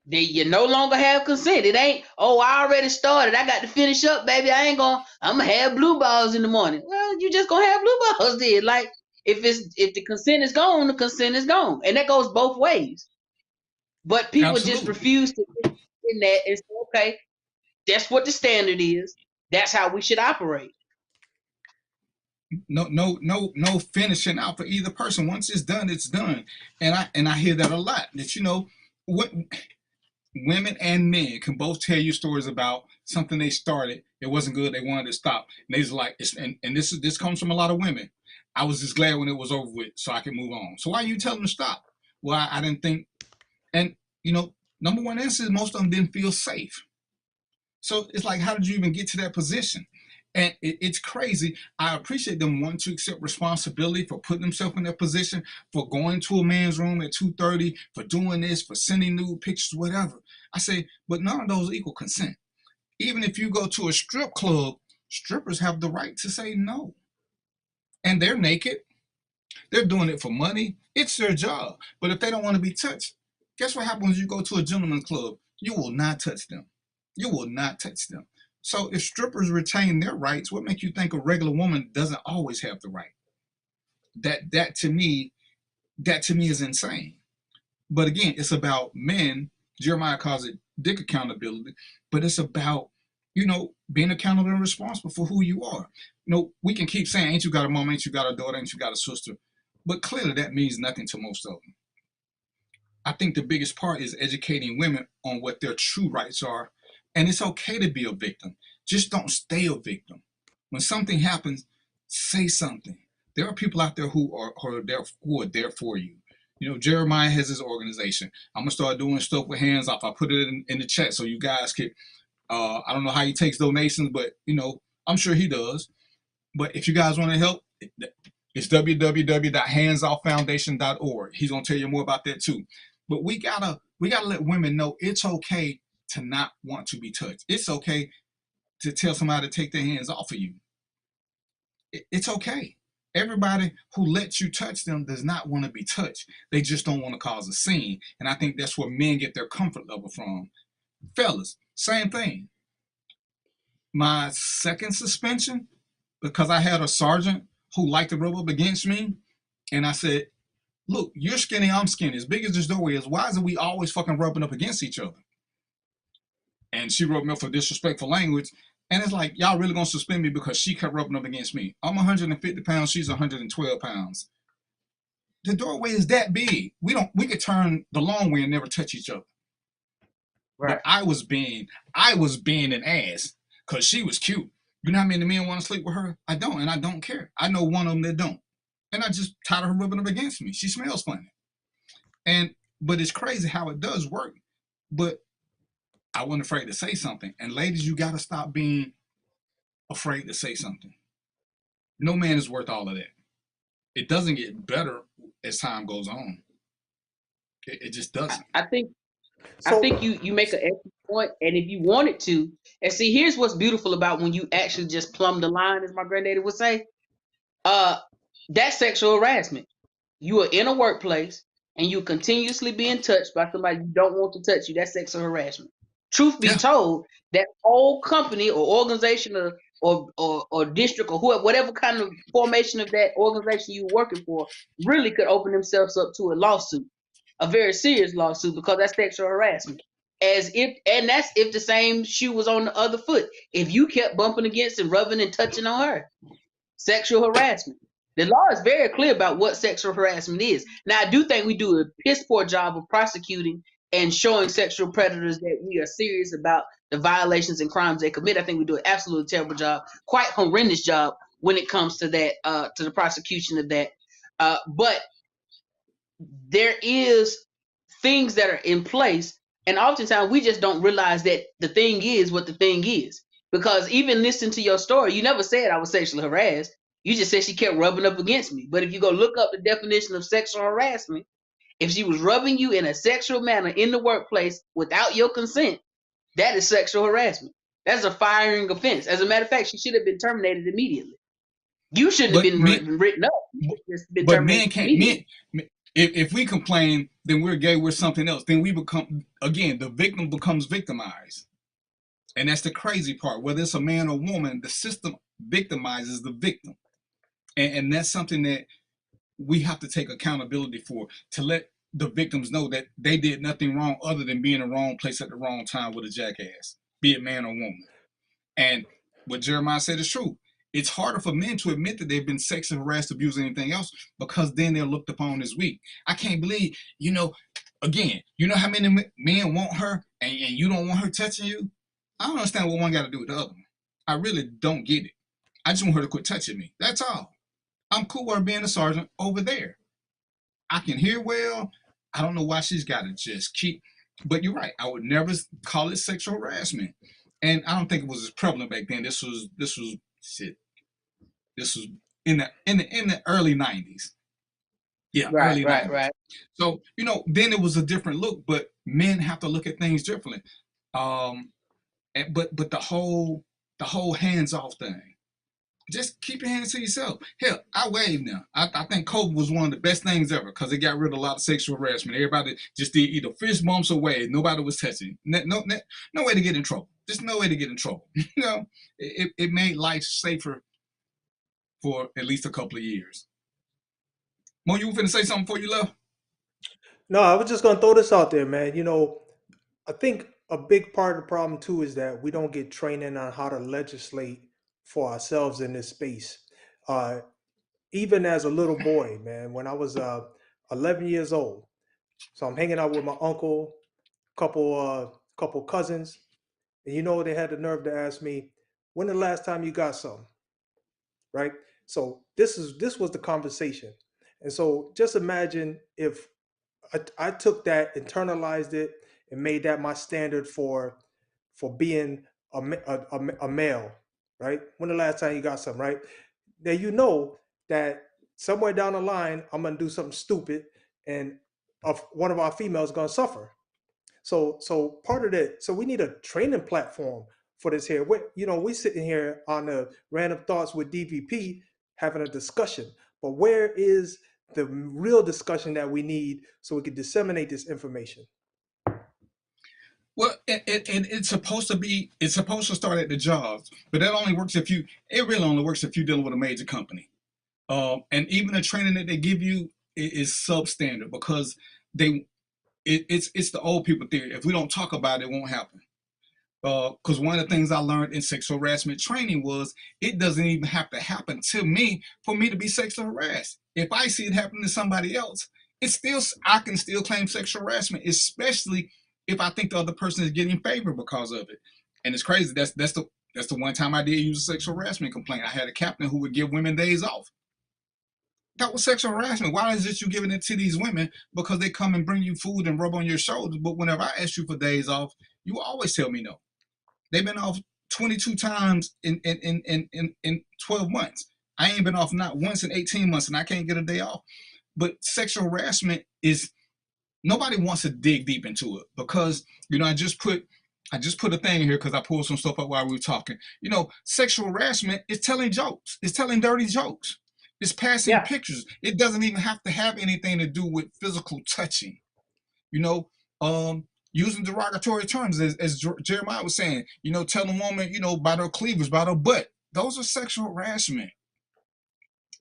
Then you no longer have consent. It ain't, oh, I already started. I got to finish up, baby. I'm going to have blue balls in the morning. Well, you just going to have blue balls then. Like, if the consent is gone, the consent is gone. And that goes both ways. But people Absolutely. Just refuse to get in that and say, okay, that's what the standard is. That's how we should operate. No finishing out for either person. Once it's done, it's done. And I hear that a lot. That, you know, what women and men can both tell you stories about something they started. It wasn't good. They wanted to stop. And they was like, and this comes from a lot of women. I was just glad when it was over with so I could move on. So why are you telling them to stop? Well, I didn't think. And, you know, number one answer is most of them didn't feel safe. So it's like, how did you even get to that position? And it's crazy. I appreciate them wanting to accept responsibility for putting themselves in that position, for going to a man's room at 2:30, for doing this, for sending nude pictures, whatever. I say, but none of those equal consent. Even if you go to a strip club, strippers have the right to say no. and they're naked. They're doing it for money. It's their job. But if they don't want to be touched, guess what happens when you go to a gentleman's club? You will not touch them. You will not touch them. So if strippers retain their rights, what makes you think a regular woman doesn't always have the right? That to me is insane. But again, it's about men. Jeremiah calls it dick accountability, but it's about, being accountable and responsible for who you are. We can keep saying, ain't you got a mom, ain't you got a daughter, ain't you got a sister? But clearly that means nothing to most of them. I think the biggest part is educating women on what their true rights are. And it's okay to be a victim. Just don't stay a victim. When something happens, say something. There are people out there who are there for you. Jeremiah has his organization. I'm going to start doing stuff with Hands Off. I put it in the chat so you guys can, I don't know how he takes donations, but, I'm sure he does. But if you guys want to help, it's www.handsoffoundation.org. He's going to tell you more about that too. But we gotta let women know it's okay to not want to be touched. It's okay to tell somebody to take their hands off of you. It's okay. Everybody who lets you touch them does not want to be touched. They just don't want to cause a scene. And I think that's where men get their comfort level from. Fellas, same thing. My second suspension, because I had a sergeant who liked to rub up against me, and I said, look, you're skinny, I'm skinny. As big as this doorway is, why is it we always fucking rubbing up against each other? And she wrote me up for disrespectful language. And it's like, y'all really gonna suspend me because she kept rubbing up against me? I'm 150 pounds, she's 112 pounds. The doorway is that big. We could turn the long way and never touch each other. Right. But I was being an ass because she was cute. You know how many men want to sleep with her? I don't, and I don't care. I know one of them that don't. And I just tired of her rubbing up against me. She smells funny. But it's crazy how it does work. But I wasn't afraid to say something. And ladies, you got to stop being afraid to say something. No man is worth all of that. It doesn't get better as time goes on. It just doesn't. I think you make an excellent point, and if you wanted to, and see, here's what's beautiful about when you actually just plumb the line, as my granddaddy would say. That's sexual harassment. You are in a workplace and you continuously being touched by somebody you don't want to touch you. That's sexual harassment. Truth be told, that whole company or organization or district or whatever kind of formation of that organization you're working for really could open themselves up to a lawsuit, a very serious lawsuit, because that's sexual harassment. That's if the same shoe was on the other foot. If you kept bumping against and rubbing and touching on her, sexual harassment. The law is very clear about what sexual harassment is. Now, I do think we do a piss poor job of prosecuting and showing sexual predators that we are serious about the violations and crimes they commit. I think we do an absolutely terrible job, quite horrendous job when it comes to that, to the prosecution of that. But there is things that are in place, and oftentimes we just don't realize that the thing is what the thing is. Because even listening to your story, you never said I was sexually harassed. You just said she kept rubbing up against me. But if you go look up the definition of sexual harassment, if she was rubbing you in a sexual manner in the workplace without your consent, that is sexual harassment. That's a firing offense. As a matter of fact, she should have been terminated immediately. You shouldn't have been written up. But men can't. If we complain, then we're gay, we're something else. Then we become, again, the victim becomes victimized. And that's the crazy part. Whether it's a man or woman, the system victimizes the victim. And that's something that we have to take accountability for, to let the victims know that they did nothing wrong other than being in the wrong place at the wrong time with a jackass, be it man or woman. And what Jeremiah said is true. It's harder for men to admit that they've been sexually harassed, abused, or anything else, because then they're looked upon as weak. I can't believe, again, you know how many men want her and you don't want her touching you? I don't understand what one got to do with the other one. I really don't get it. I just want her to quit touching me. That's all. I'm cool with her being a sergeant over there. I can hear well. I don't know why she's got to just keep. But you're right. I would never call it sexual harassment, and I don't think it was as prevalent back then. This was shit. This was in the early 90s. Yeah, right, early right, 90s. right. So then it was a different look. But men have to look at things differently. But the whole hands off thing. just keep your hands to yourself. Hell, I wave now. I think COVID was one of the best things ever because it got rid of a lot of sexual harassment. Everybody just did either fist bumps or wave. Nobody was touching. No way to get in trouble. Just no way to get in trouble. It made life safer for at least a couple of years. Mo, you were finna say something before you left? No, I was just gonna throw this out there, man. I think a big part of the problem too is that we don't get training on how to legislate for ourselves in this space. Uh, Even as a little boy, man, when I was 11 years old, so I'm hanging out with my uncle, couple cousins, and they had the nerve to ask me, "When the last time you got some?" Right? So this was the conversation, and so just imagine if I took that, internalized it, and made that my standard for being a male, right? When the last time you got some, right? Now that somewhere down the line I'm gonna do something stupid, and one of our females gonna suffer. So part of that, so we need a training platform for this here. We sitting here on the Random Thoughts with DVP having a discussion, but where is the real discussion that we need so we can disseminate this information? Well, it's supposed to start at the jobs, but it really only works if you're dealing with a major company. And even the training that they give you is substandard because it's the old people theory. If we don't talk about it, it won't happen. Because one of the things I learned in sexual harassment training was it doesn't even have to happen to me for me to be sexually harassed. If I see it happening to somebody else, I can still claim sexual harassment, especially if I think the other person is getting favor because of it. And it's crazy. That's the one time I did use a sexual harassment complaint. I had a captain who would give women days off. That was sexual harassment. Why is it you giving it to these women? Because they come and bring you food and rub on your shoulders. But whenever I ask you for days off, you always tell me no. They've been off 22 times in 12 months. I ain't been off not once in 18 months, and I can't get a day off. But sexual harassment is, nobody wants to dig deep into it because, I just put a thing in here because I pulled some stuff up while we were talking. Sexual harassment is telling jokes. It's telling dirty jokes. It's passing pictures. It doesn't even have to have anything to do with physical touching. Using derogatory terms, as Jeremiah was saying, telling a woman, about her cleavage, about her butt. Those are sexual harassment.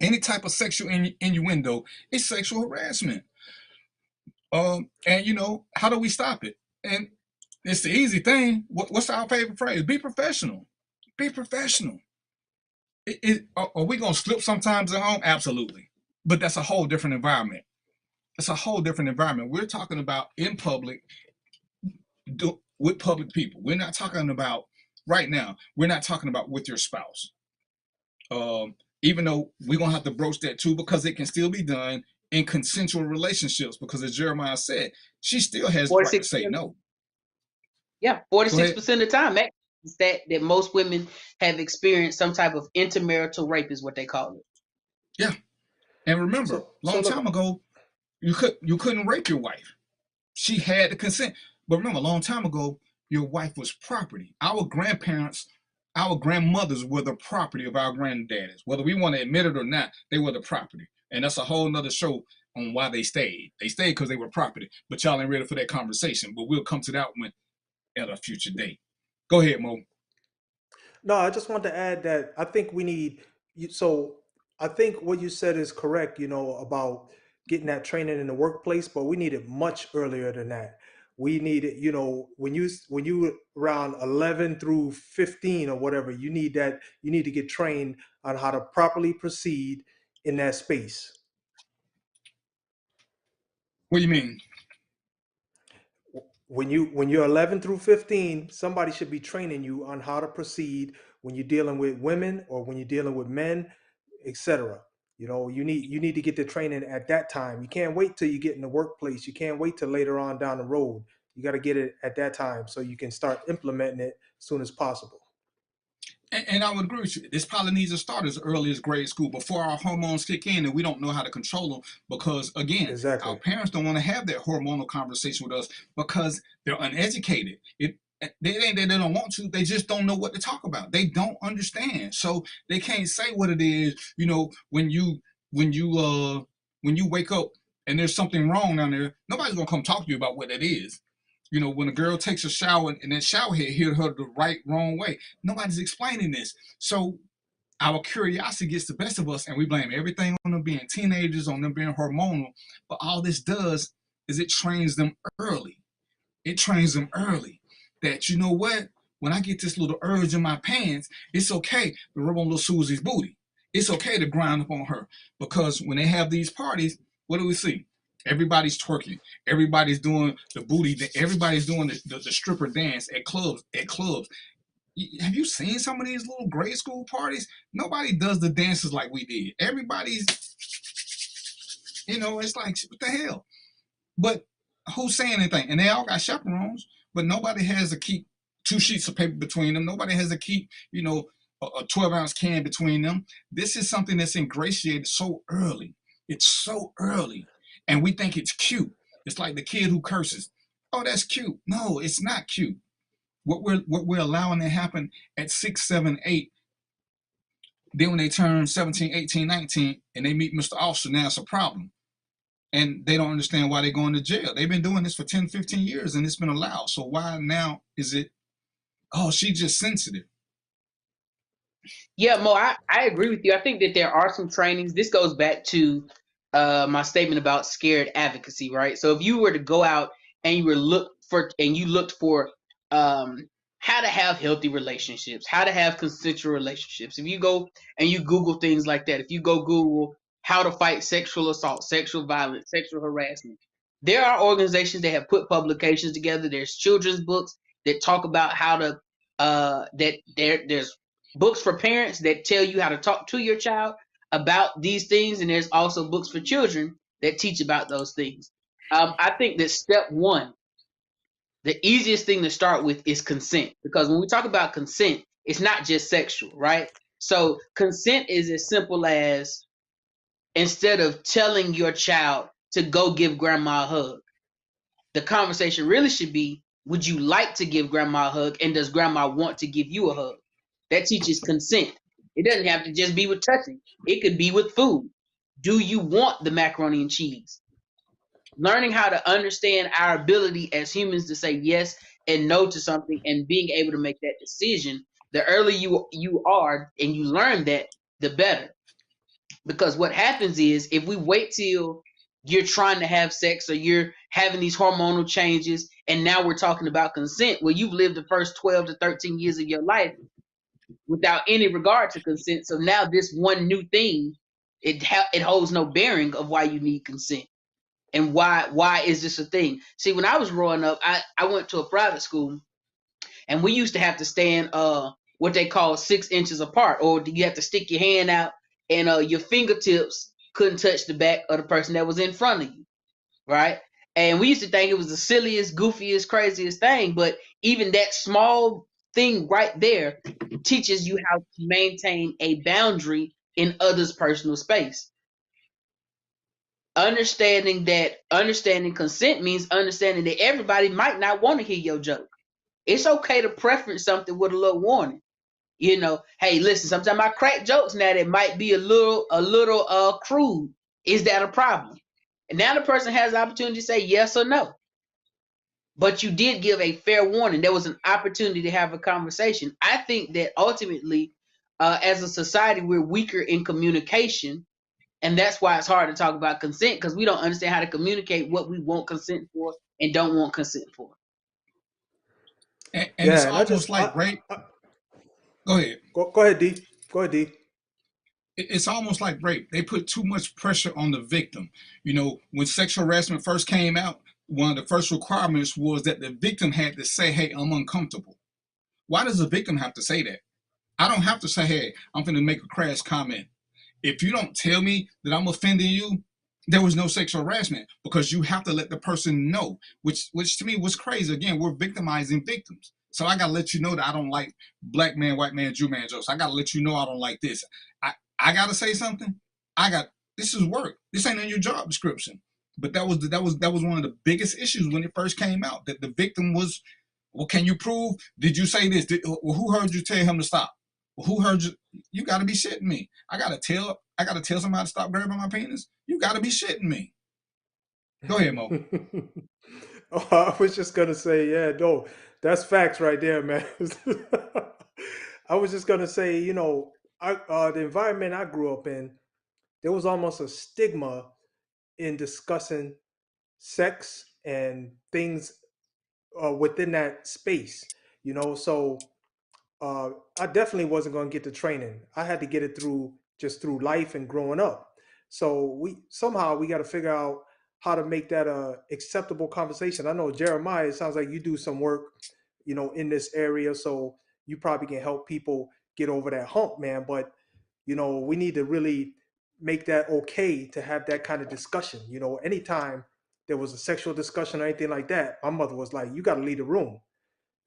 Any type of sexual innuendo is sexual harassment. And how do we stop it? And it's the easy thing. What's our favorite phrase? Be professional. Be professional. Are we gonna slip sometimes at home? Absolutely. But that's a whole different environment. It's a whole different environment. We're talking about in public with public people. We're not talking about right now. We're not talking about with your spouse. Even though we're gonna have to broach that too, because it can still be done in consensual relationships. Because as Jeremiah said, she still has the right to say no. Yeah, 46% of the time, that most women have experienced some type of intermarital rape is what they call it. Yeah, and remember, long time ago, you couldn't rape your wife. She had the consent. But remember, a long time ago, your wife was property. Our grandparents, our grandmothers were the property of our granddaddies. Whether we want to admit it or not, they were the property. And that's a whole nother show on why they stayed. They stayed because they were property. But y'all ain't ready for that conversation. But we'll come to that one at a future date. Go ahead, Mo. No, I just want to add that I think we need, so I think what you said is correct, about getting that training in the workplace, but we need it much earlier than that. We need it, when you around 11 through 15 or whatever, you need to get trained on how to properly proceed in that space. What do you mean? When you're 11 through 15, somebody should be training you on how to proceed when you're dealing with women or when you're dealing with men, etc. You need to get the training at that time. You can't wait till you get in the workplace. You can't wait till later on down the road. You got to get it at that time so you can start implementing it as soon as possible. And I would agree with you. This probably needs to start as early as grade school before our hormones kick in and we don't know how to control them because, again, Our parents don't want to have that hormonal conversation with us because they're uneducated. They ain't that they don't want to. They just don't know what to talk about. They don't understand, so they can't say what it is. You know, when you wake up and there's something wrong down there, nobody's gonna come talk to you about what that is. You know, when a girl takes a shower and that shower head hit her the wrong way, nobody's explaining this. So our curiosity gets the best of us, and we blame everything on them being teenagers, on them being hormonal. But all this does is it trains them early. It trains them early that, you know what, when I get this little urge in my pants, it's okay to rub on little Susie's booty. It's okay to grind up on her, because when they have these parties, what do we see? Everybody's twerking. Everybody's doing the booty. Everybody's doing the stripper dance at clubs. Have you seen some of these little grade school parties? Nobody does the dances like we did. Everybody's, it's like, what the hell? But who's saying anything? And they all got chaperones, but nobody has to keep 2 sheets of paper between them. Nobody has to keep, a 12-ounce can between them. This is something that's ingratiated so early. It's so early. And we think it's cute. It's like the kid who curses. Oh, that's cute. No, it's not cute. What we're allowing to happen at 6, 7, 8, then when they turn 17, 18, 19, and they meet Mr. Officer, now it's a problem. And they don't understand why they're going to jail. They've been doing this for 10, 15 years, and it's been allowed. So why now is it, oh, she's just sensitive? Yeah, Mo, I agree with you. I think that there are some trainings. This goes back to my statement about scared advocacy, right? So if you were to go out and you looked for how to have healthy relationships, how to have consensual relationships. If you go and you Google things like that, if you go Google how to fight sexual assault, sexual violence, sexual harassment, there are organizations that have put publications together. There's children's books that talk about how to there's books for parents that tell you how to talk to your child about these things, and there's also books for children that teach about those things. I think that step one, the easiest thing to start with is consent, because when we talk about consent, it's not just sexual, right? So consent is as simple as, instead of telling your child to go give grandma a hug, the conversation really should be, would you like to give grandma a hug, and does grandma want to give you a hug? That teaches consent. It doesn't have to just be with touching. It could be with food. Do you want the macaroni and cheese? Learning how to understand our ability as humans to say yes and no to something, and being able to make that decision, the earlier you are and you learn that, the better. Because what happens is, if we wait till you're trying to have sex or you're having these hormonal changes, and now we're talking about consent, well, you've lived the first 12 to 13 years of your life without any regard to consent. So now this one new thing, it holds no bearing of why you need consent. And why is this a thing? See, when I was growing up, I went to a private school, and we used to have to stand what they call 6 inches apart, or you have to stick your hand out, and your fingertips couldn't touch the back of the person that was in front of you, right? And we used to think it was the silliest, goofiest, craziest thing, but even that small thing right there teaches you how to maintain a boundary in others' personal space. Understanding consent means understanding that everybody might not want to hear your joke. It's okay to preference something with a little warning. Hey, listen, sometimes I crack jokes now that might be a little crude. Is that a problem? And now the person has the opportunity to say yes or no. But you did give a fair warning. There was an opportunity to have a conversation. I think that ultimately, as a society, we're weaker in communication. And that's why it's hard to talk about consent, because we don't understand how to communicate what we want consent for and don't want consent for. And it's almost like rape. Go ahead. Go ahead, D. Go ahead, D. It's almost like rape. They put too much pressure on the victim. When sexual harassment first came out, one of the first requirements was that the victim had to say, hey, I'm uncomfortable. Why does the victim have to say that? I don't have to say, hey, I'm going to make a crass comment. If you don't tell me that I'm offending you, there was no sexual harassment, because you have to let the person know, which to me was crazy. Again, we're victimizing victims. So I got to let you know that I don't like black man, white man, Jew man jokes. I got to let you know I don't like this. I got to say something. This is work. This ain't in your job description. But that was one of the biggest issues when it first came out, that the victim was Well, can you prove? Did you say this? Well, who heard you tell him to stop? Well, who heard you? You got to be shitting me. I gotta tell somebody to stop grabbing my penis. You got to be shitting me. Go ahead, Mo. Oh, I was just gonna say, yeah, no, that's facts right there, man. I was just gonna say, the environment I grew up in, there was almost a stigma in discussing sex and things within that space, So I definitely wasn't going to get the training. I had to get it through life and growing up. So we got to figure out how to make that a acceptable conversation. I know Jeremiah, it sounds like you do some work, in this area. So you probably can help people get over that hump, man. But we need to really make that okay to have that kind of discussion. Anytime there was a sexual discussion or anything like that, my mother was like, "You got to leave the room."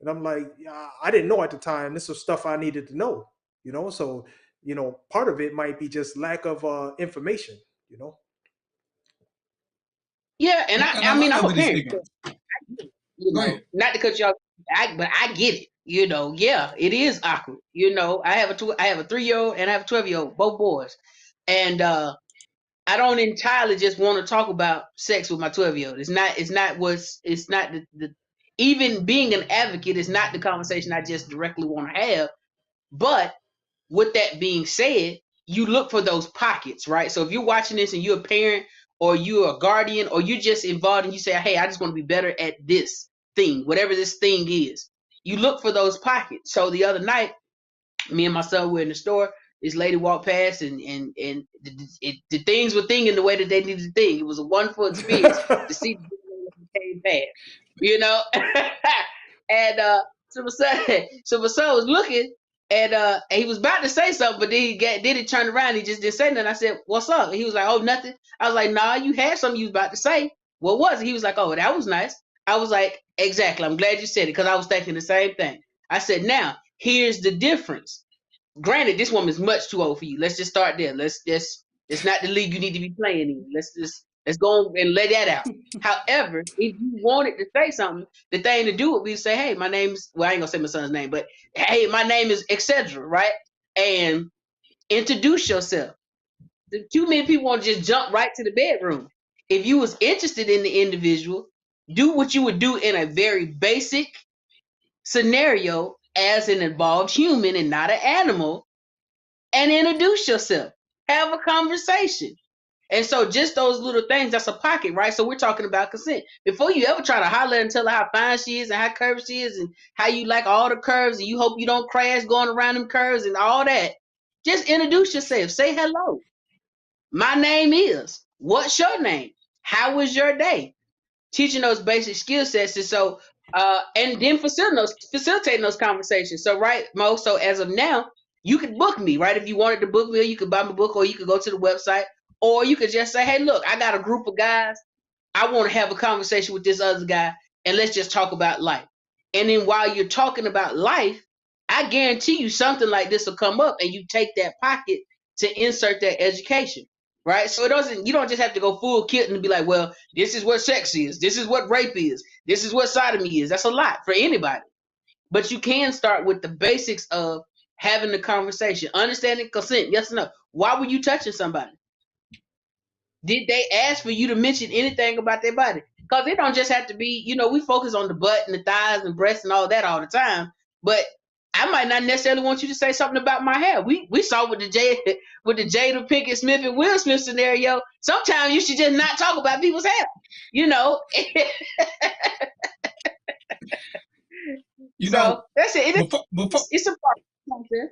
And I'm like, yeah, I didn't know at the time. This was stuff I needed to know, So, part of it might be just lack of information, Yeah, and I mean, I'm a parent. Not to cut you off, but I get it. Yeah, it is awkward. I have a 3-year-old and I have a 12-year-old, both boys, and I don't entirely just want to talk about sex with my 12-year-old. It's not the even being an advocate is not the conversation I just directly want to have. But with that being said, you look for those pockets, right? So if you're watching this and you're a parent or you're a guardian or you're just involved and you say, hey, I just want to be better at this thing, whatever this thing is, you look for those pockets. So the other night, me and my son were in the store. This lady walked past and the things were thinking the way that they needed to think. It was a wonderful experience to see the came past, and so my son was looking and he was about to say something, but then he turned around. He just didn't say nothing. I said, "What's up?" And he was like, "Oh, nothing." I was like, "Nah, you had something you was about to say. What was it?" He was like, "Oh, that was nice." I was like, "Exactly. I'm glad you said it because I was thinking the same thing." I said, "Now, here's the difference. Granted, this woman is much too old for you. Let's just start there. It's not the league you need to be playing in. Let's go and lay that out. However, if you wanted to say something, the thing to do would be to say, hey, my name's, well, I ain't gonna say my son's name, but hey, my name is etc. Right? And introduce yourself. Too many people want to just jump right to the bedroom. If you was interested in the individual, do what you would do in a very basic scenario as an involved human and not an animal, and introduce yourself. Have a conversation. And so just those little things, that's a pocket, right? So we're talking about consent. Before you ever try to holler and tell her how fine she is and how curvy she is and how you like all the curves and you hope you don't crash going around them curves and all that, just introduce yourself. Say hello. My name is. What's your name? How was your day? Teaching those basic skill sets. And so, and then facilitating those conversations. So, right, Mo, so as of now, you could book me, right? If you wanted to book me, you could buy my book or you could go to the website. Or you could just say, hey, look, I got a group of guys. I want to have a conversation with this other guy, and let's just talk about life. And then while you're talking about life, I guarantee you something like this will come up, and you take that pocket to insert that education, right? So you don't just have to go full kit and be like, well, this is what sex is. This is what rape is. This is what sodomy is. That's a lot for anybody. But you can start with the basics of having the conversation, understanding consent, yes or no. Why were you touching somebody? Did they ask for you to mention anything about their body? Because it don't just have to be, we focus on the butt and the thighs and breasts and all that all the time. But I might not necessarily want you to say something about my hair. We saw with the Jada Pinkett Smith and Will Smith scenario. Sometimes you should just not talk about people's hair. So that's it. It's a process.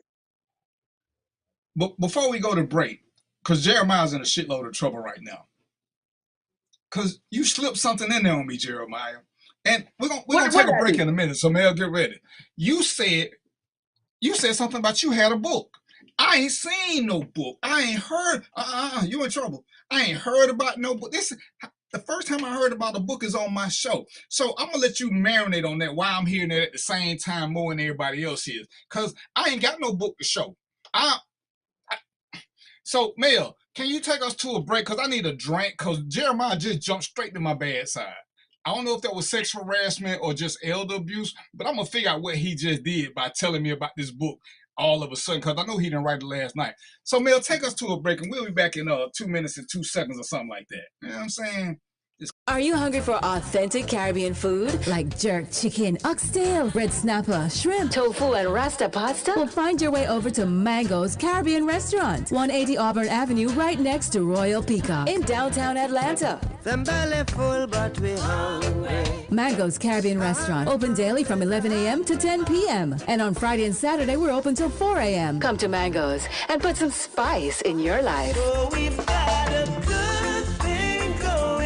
But before we go to break, because Jeremiah's in a shitload of trouble right now. Because you slipped something in there on me, Jeremiah. And we're gonna take a break in a minute, so Mel, get ready. You said something about you had a book. I ain't seen no book. I ain't heard. You in trouble. I ain't heard about no book. The first time I heard about a book is on my show. So I'm gonna let you marinate on that while I'm hearing it at the same time more than everybody else is. Because I ain't got no book to show. So, Mel, can you take us to a break? Because I need a drink, because Jeremiah just jumped straight to my bad side. I don't know if that was sexual harassment or just elder abuse, but I'm going to figure out what he just did by telling me about this book all of a sudden, because I know he didn't write it last night. So, Mel, take us to a break, and we'll be back in 2 minutes and 2 seconds or something like that. You know what I'm saying? Are you hungry for authentic Caribbean food like jerk chicken, oxtail, red snapper, shrimp, tofu, and rasta pasta? Well, find your way over to Mango's Caribbean Restaurant, 180 Auburn Avenue, right next to Royal Peacock in downtown Atlanta. Them belly full, but we hungry. Mango's Caribbean Restaurant, open daily from 11 a.m. to 10 p.m. And on Friday and Saturday, we're open till 4 a.m. Come to Mango's and put some spice in your life. Oh, we've got a good thing going.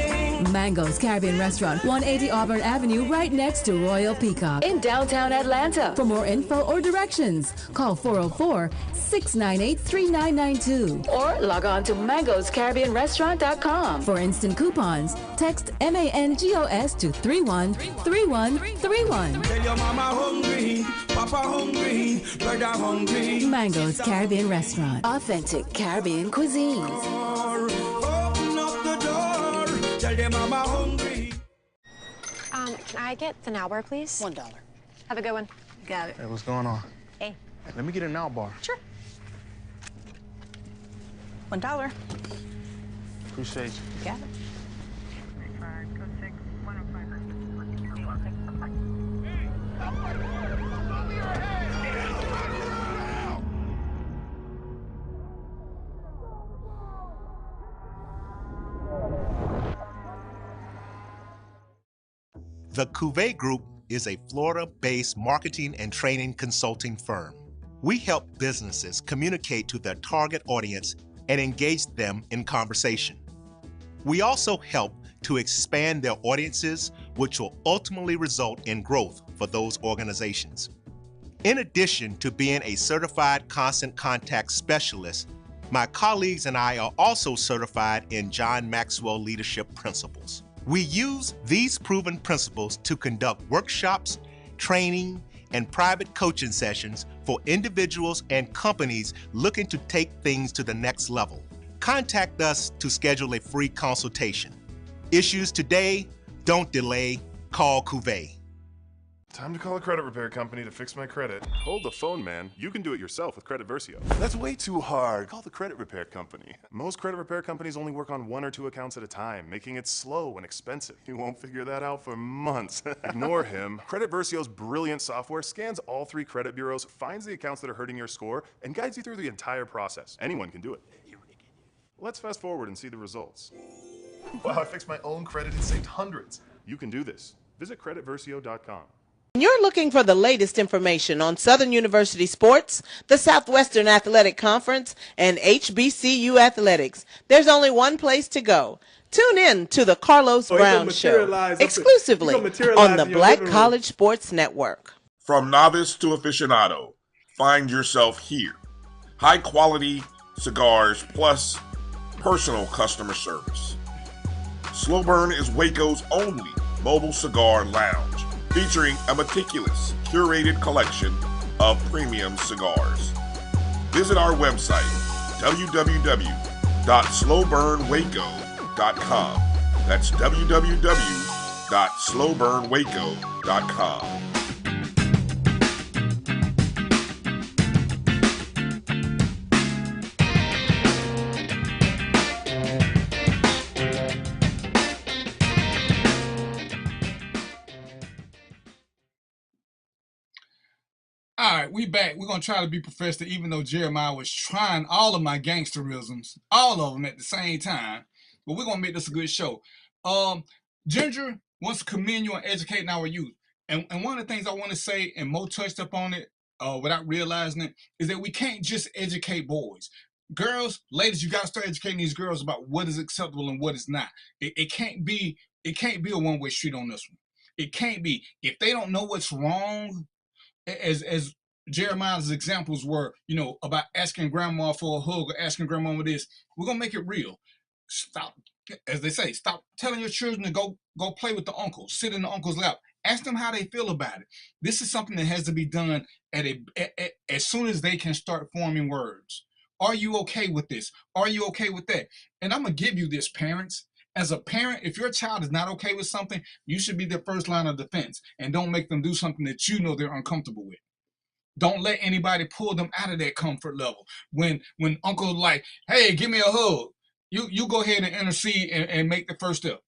Mango's Caribbean Restaurant, 180 Auburn Avenue, right next to Royal Peacock in downtown Atlanta. For more info or directions, call 404-698-3992 or log on to mangoscaribbeanrestaurant.com. For instant coupons, text MANGOS to 313131. Tell your mama hungry, papa hungry, brother hungry. Mango's Caribbean Restaurant, authentic Caribbean cuisines. Open up the door, tell your mama hungry. Can I get the now bar, please? $1. Have a good one. Got it. Hey, what's going on? Hey. Let me get a now bar. Sure. $1. Appreciate you. You got it. The Cuvée Group is a Florida-based marketing and training consulting firm. We help businesses communicate to their target audience and engage them in conversation. We also help to expand their audiences, which will ultimately result in growth for those organizations. In addition to being a certified constant contact specialist, my colleagues and I are also certified in John Maxwell Leadership Principles. We use these proven principles to conduct workshops, training, and private coaching sessions for individuals and companies looking to take things to the next level. Contact us to schedule a free consultation. Issues today, don't delay, call Cuvée. Time to call a credit repair company to fix my credit. Hold the phone, man. You can do it yourself with Credit Versio. That's way too hard. Call the credit repair company. Most credit repair companies only work on 1 or 2 accounts at a time, making it slow and expensive. You won't figure that out for months. Ignore him. Credit Versio's brilliant software scans all 3 credit bureaus, finds the accounts that are hurting your score, and guides you through the entire process. Anyone can do it. Let's fast forward and see the results. Wow, I fixed my own credit and saved hundreds. You can do this. Visit creditversio.com. You're looking for the latest information on Southern University sports, the Southwestern Athletic Conference, and HBCU athletics. There's only one place to go. Tune in to the Carlos Brown Show, exclusively on the Black College Sports Network. From novice to aficionado, find yourself here. High quality cigars plus personal customer service. Slow Burn is Waco's only mobile cigar lounge, featuring a meticulous, curated collection of premium cigars. Visit our website, www.slowburnwaco.com. That's www.slowburnwaco.com. All right, we back. We're going to try to be professional, even though Jeremiah was trying all of my gangsterisms, all of them at the same time. But we're going to make this a good show. Ginger wants to commend you on educating our youth. And one of the things I want to say, and Mo touched up on it without realizing it, is that we can't just educate boys. Girls, ladies, you got to start educating these girls about what is acceptable and what is not. It can't be a one-way street on this one. It can't be. If they don't know what's wrong, as Jeremiah's examples were, about asking grandma for a hug or asking grandma this, we're going to make it real. Stop, as they say, stop telling your children to go play with the uncle, sit in the uncle's lap. Ask them how they feel about it. This is something that has to be done as soon as they can start forming words. Are you okay with this? Are you okay with that? And I'm going to give you this, parents, As a parent, if your child is not okay with something, you should be the first line of defense, and don't make them do something that you know they're uncomfortable with. Don't let anybody pull them out of that comfort level. When uncle like, hey, give me a hug, you go ahead and intercede and make the first step.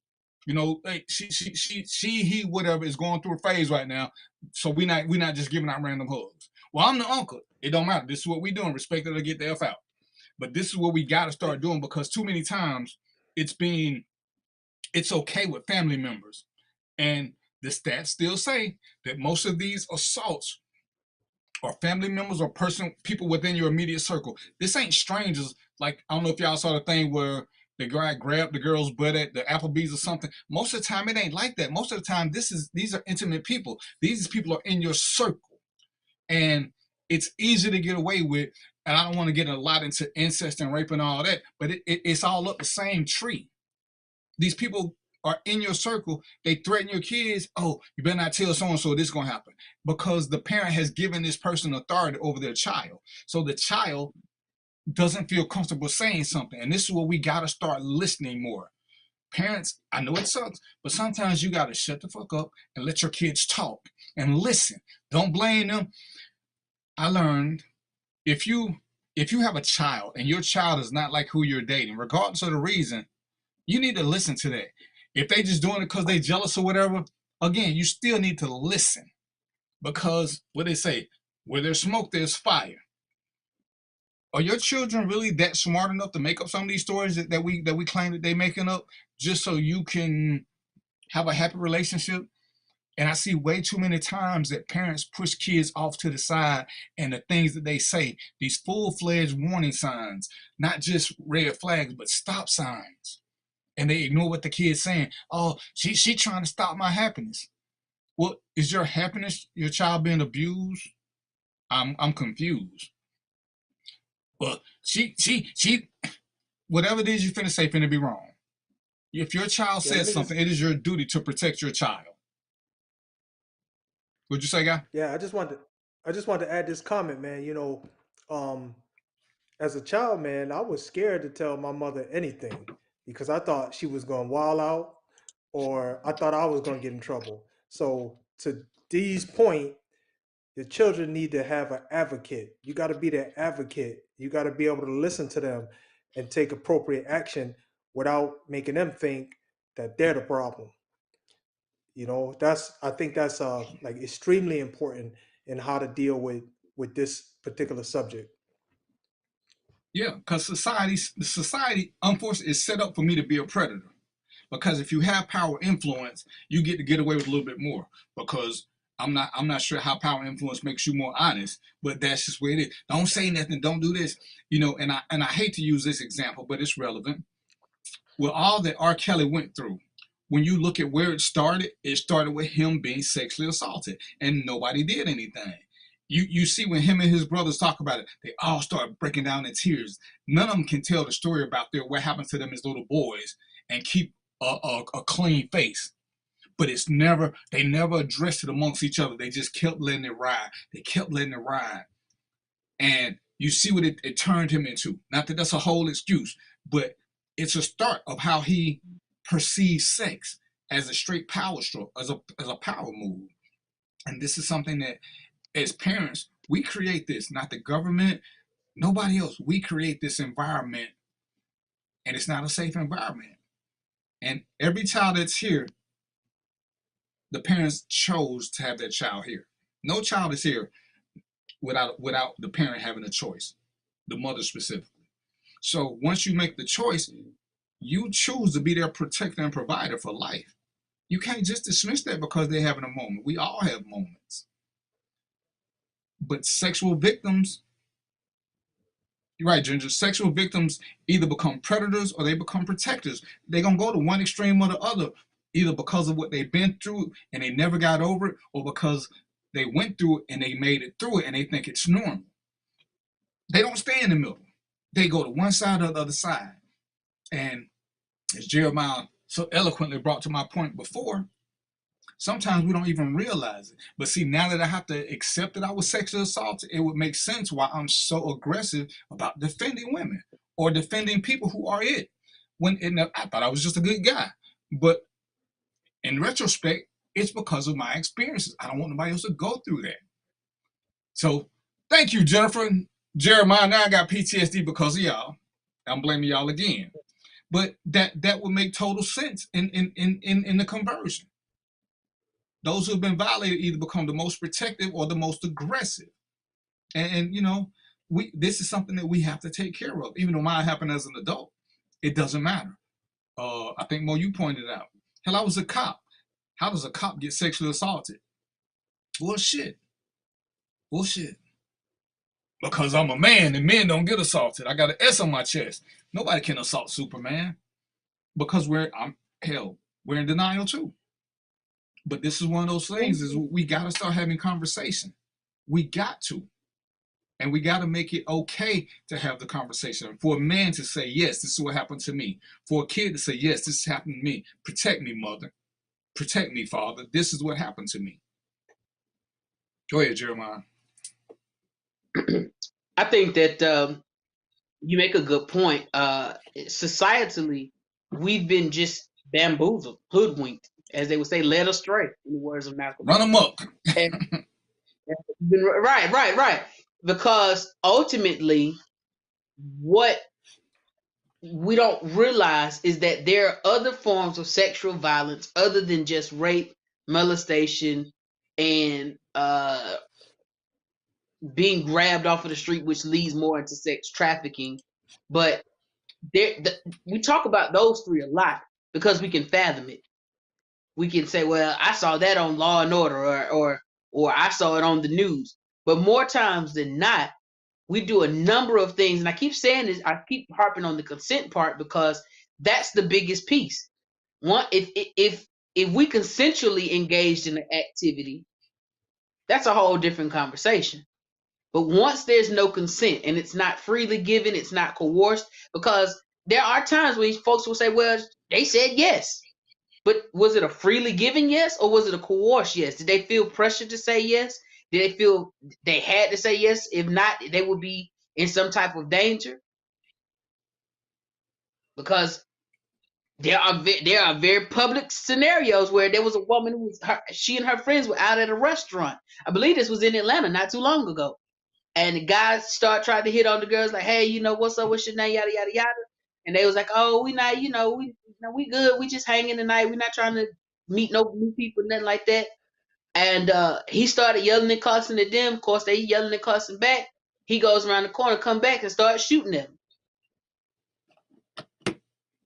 You know, hey, he, whatever is going through a phase right now, so we're not just giving out random hugs. Well, I'm the uncle. It don't matter. This is what we doing. Respect it or get the F out. But this is what we got to start doing, because too many times it's okay with family members, and the stats still say that most of these assaults are family members or people within your immediate circle. This ain't strangers. Like, I don't know if y'all saw the thing where the guy grabbed the girl's butt at the Applebee's or something. Most of the time, it ain't like that. Most of the time, these are intimate people. These people are in your circle, and it's easy to get away with. And I don't want to get a lot into incest and rape and all that, but it's all up the same tree. These people are in your circle. They threaten your kids. Oh, you better not tell so-and-so this is going to happen, because the parent has given this person authority over their child. So the child doesn't feel comfortable saying something. And this is where we got to start listening more. Parents, I know it sucks, but sometimes you got to shut the fuck up and let your kids talk and listen. Don't blame them. I learned if you have a child and your child is not like who you're dating, regardless of the reason, you need to listen to that. If they just doing it because they jealous or whatever, again, you still need to listen, because what they say, where there's smoke, there's fire. Are your children really that smart enough to make up some of these stories that we claim that they're making up just so you can have a happy relationship? And I see way too many times that parents push kids off to the side, and the things that they say, these full-fledged warning signs, not just red flags, but stop signs. And they ignore what the kid's saying. Oh, she trying to stop my happiness. Well, is your happiness your child being abused? I'm confused. Well, she whatever it is you finna say finna be wrong. If your child says something, it is your duty to protect your child. What'd you say, guy? Yeah, I just wanted to add this comment, man. You know, as a child, man, I was scared to tell my mother anything because I thought she was going to wild out, or I thought I was going to get in trouble. So to Dee's point, the children need to have an advocate. You got to be their advocate. You got to be able to listen to them and take appropriate action without making them think that they're the problem. You know, I think that's like extremely important in how to deal with this particular subject. Yeah, because society, unfortunately, is set up for me to be a predator. Because if you have power influence, you get to get away with a little bit more. Because I'm not sure how power influence makes you more honest, but that's just where it is. Don't say nothing. Don't do this. You know, and I hate to use this example, but it's relevant. With all that R. Kelly went through, when you look at where it started with him being sexually assaulted, and nobody did anything. You see when him and his brothers talk about it, they all start breaking down in tears. None of them can tell the story about what happened to them as little boys and keep a clean face. But they never addressed it amongst each other. They just kept letting it ride. They kept letting it ride. And you see what it turned him into. Not that that's a whole excuse, but it's a start of how he perceives sex as a straight power stroke, as a power move. And this is something that, as parents, we create this, not the government, nobody else. We create this environment, and it's not a safe environment. And every child that's here, the parents chose to have that child here. No child is here without the parent having a choice, the mother specifically. So once you make the choice, you choose to be their protector and provider for life. You can't just dismiss that because they're having a moment. We all have moments. But sexual victims, you're right, Ginger, sexual victims either become predators or they become protectors. They're going to go to one extreme or the other, either because of what they've been through and they never got over it, or because they went through it and they made it through it and they think it's normal. They don't stay in the middle. They go to one side or the other side. And as Jeremiah so eloquently brought to my point before, sometimes we don't even realize it. But see, now that I have to accept that I was sexually assaulted, it would make sense why I'm so aggressive about defending women or defending people who are it. I thought I was just a good guy. But in retrospect, it's because of my experiences. I don't want nobody else to go through that. So thank you, Jennifer. Jeremiah, now I got PTSD because of y'all. I'm blaming y'all again. But that would make total sense in the conversion. Those who have been violated either become the most protective or the most aggressive. And you know, this is something that we have to take care of. Even though mine happened as an adult, it doesn't matter. I think Mo, you pointed out. Hell, I was a cop. How does a cop get sexually assaulted? Bullshit. Because I'm a man and men don't get assaulted. I got an S on my chest. Nobody can assault Superman because we're in denial too. But this is one of those things is we got to start having conversation. We got to. And we got to make it okay to have the conversation. For a man to say, yes, this is what happened to me. For a kid to say, yes, this happened to me. Protect me, mother. Protect me, father. This is what happened to me. Go ahead, Jeremiah. I think that you make a good point. Societally, we've been just bamboozled, hoodwinked, as they would say, led astray, in the words of Malcolm. Run them up. Right. Because ultimately, what we don't realize is that there are other forms of sexual violence other than just rape, molestation, and being grabbed off of the street, which leads more into sex trafficking. But we talk about those three a lot because we can fathom it. We can say, well, I saw that on Law and Order or I saw it on the news. But more times than not, we do a number of things. And I keep saying this, I keep harping on the consent part because that's the biggest piece. One, if we consensually engaged in an activity, that's a whole different conversation. But once there's no consent and it's not freely given, it's not coerced, because there are times when folks will say, well, they said yes. But was it a freely given yes or was it a coerced yes? Did they feel pressure to say yes? Did they feel they had to say yes? If not, they would be in some type of danger. Because there are very public scenarios where there was a woman who she and her friends were out at a restaurant. I believe this was in Atlanta not too long ago. And the guys start trying to hit on the girls like, hey, you know, what's up, what's your name, yada, yada, yada. And they was like, oh, we not, we good. We just hanging tonight. We're not trying to meet no new people, nothing like that. And he started yelling and cussing at them. Of course, they yelling and cussing back. He goes around the corner, come back, and starts shooting them.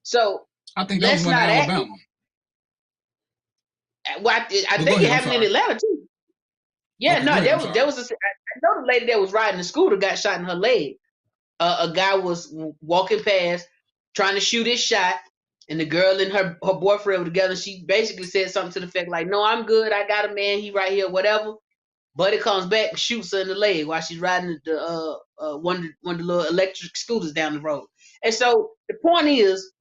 So I think that was in Alabama. Well, I think it happened in Atlanta too. Yeah, okay, there was I know the lady that was riding the scooter got shot in her leg. A guy was walking past trying to shoot his shot, and the girl and her boyfriend were together. She basically said something to the effect like, no, I'm good. I got a man. He right here, whatever. Buddy comes back and shoots her in the leg while she's riding the one of the little electric scooters down the road. And so the point is,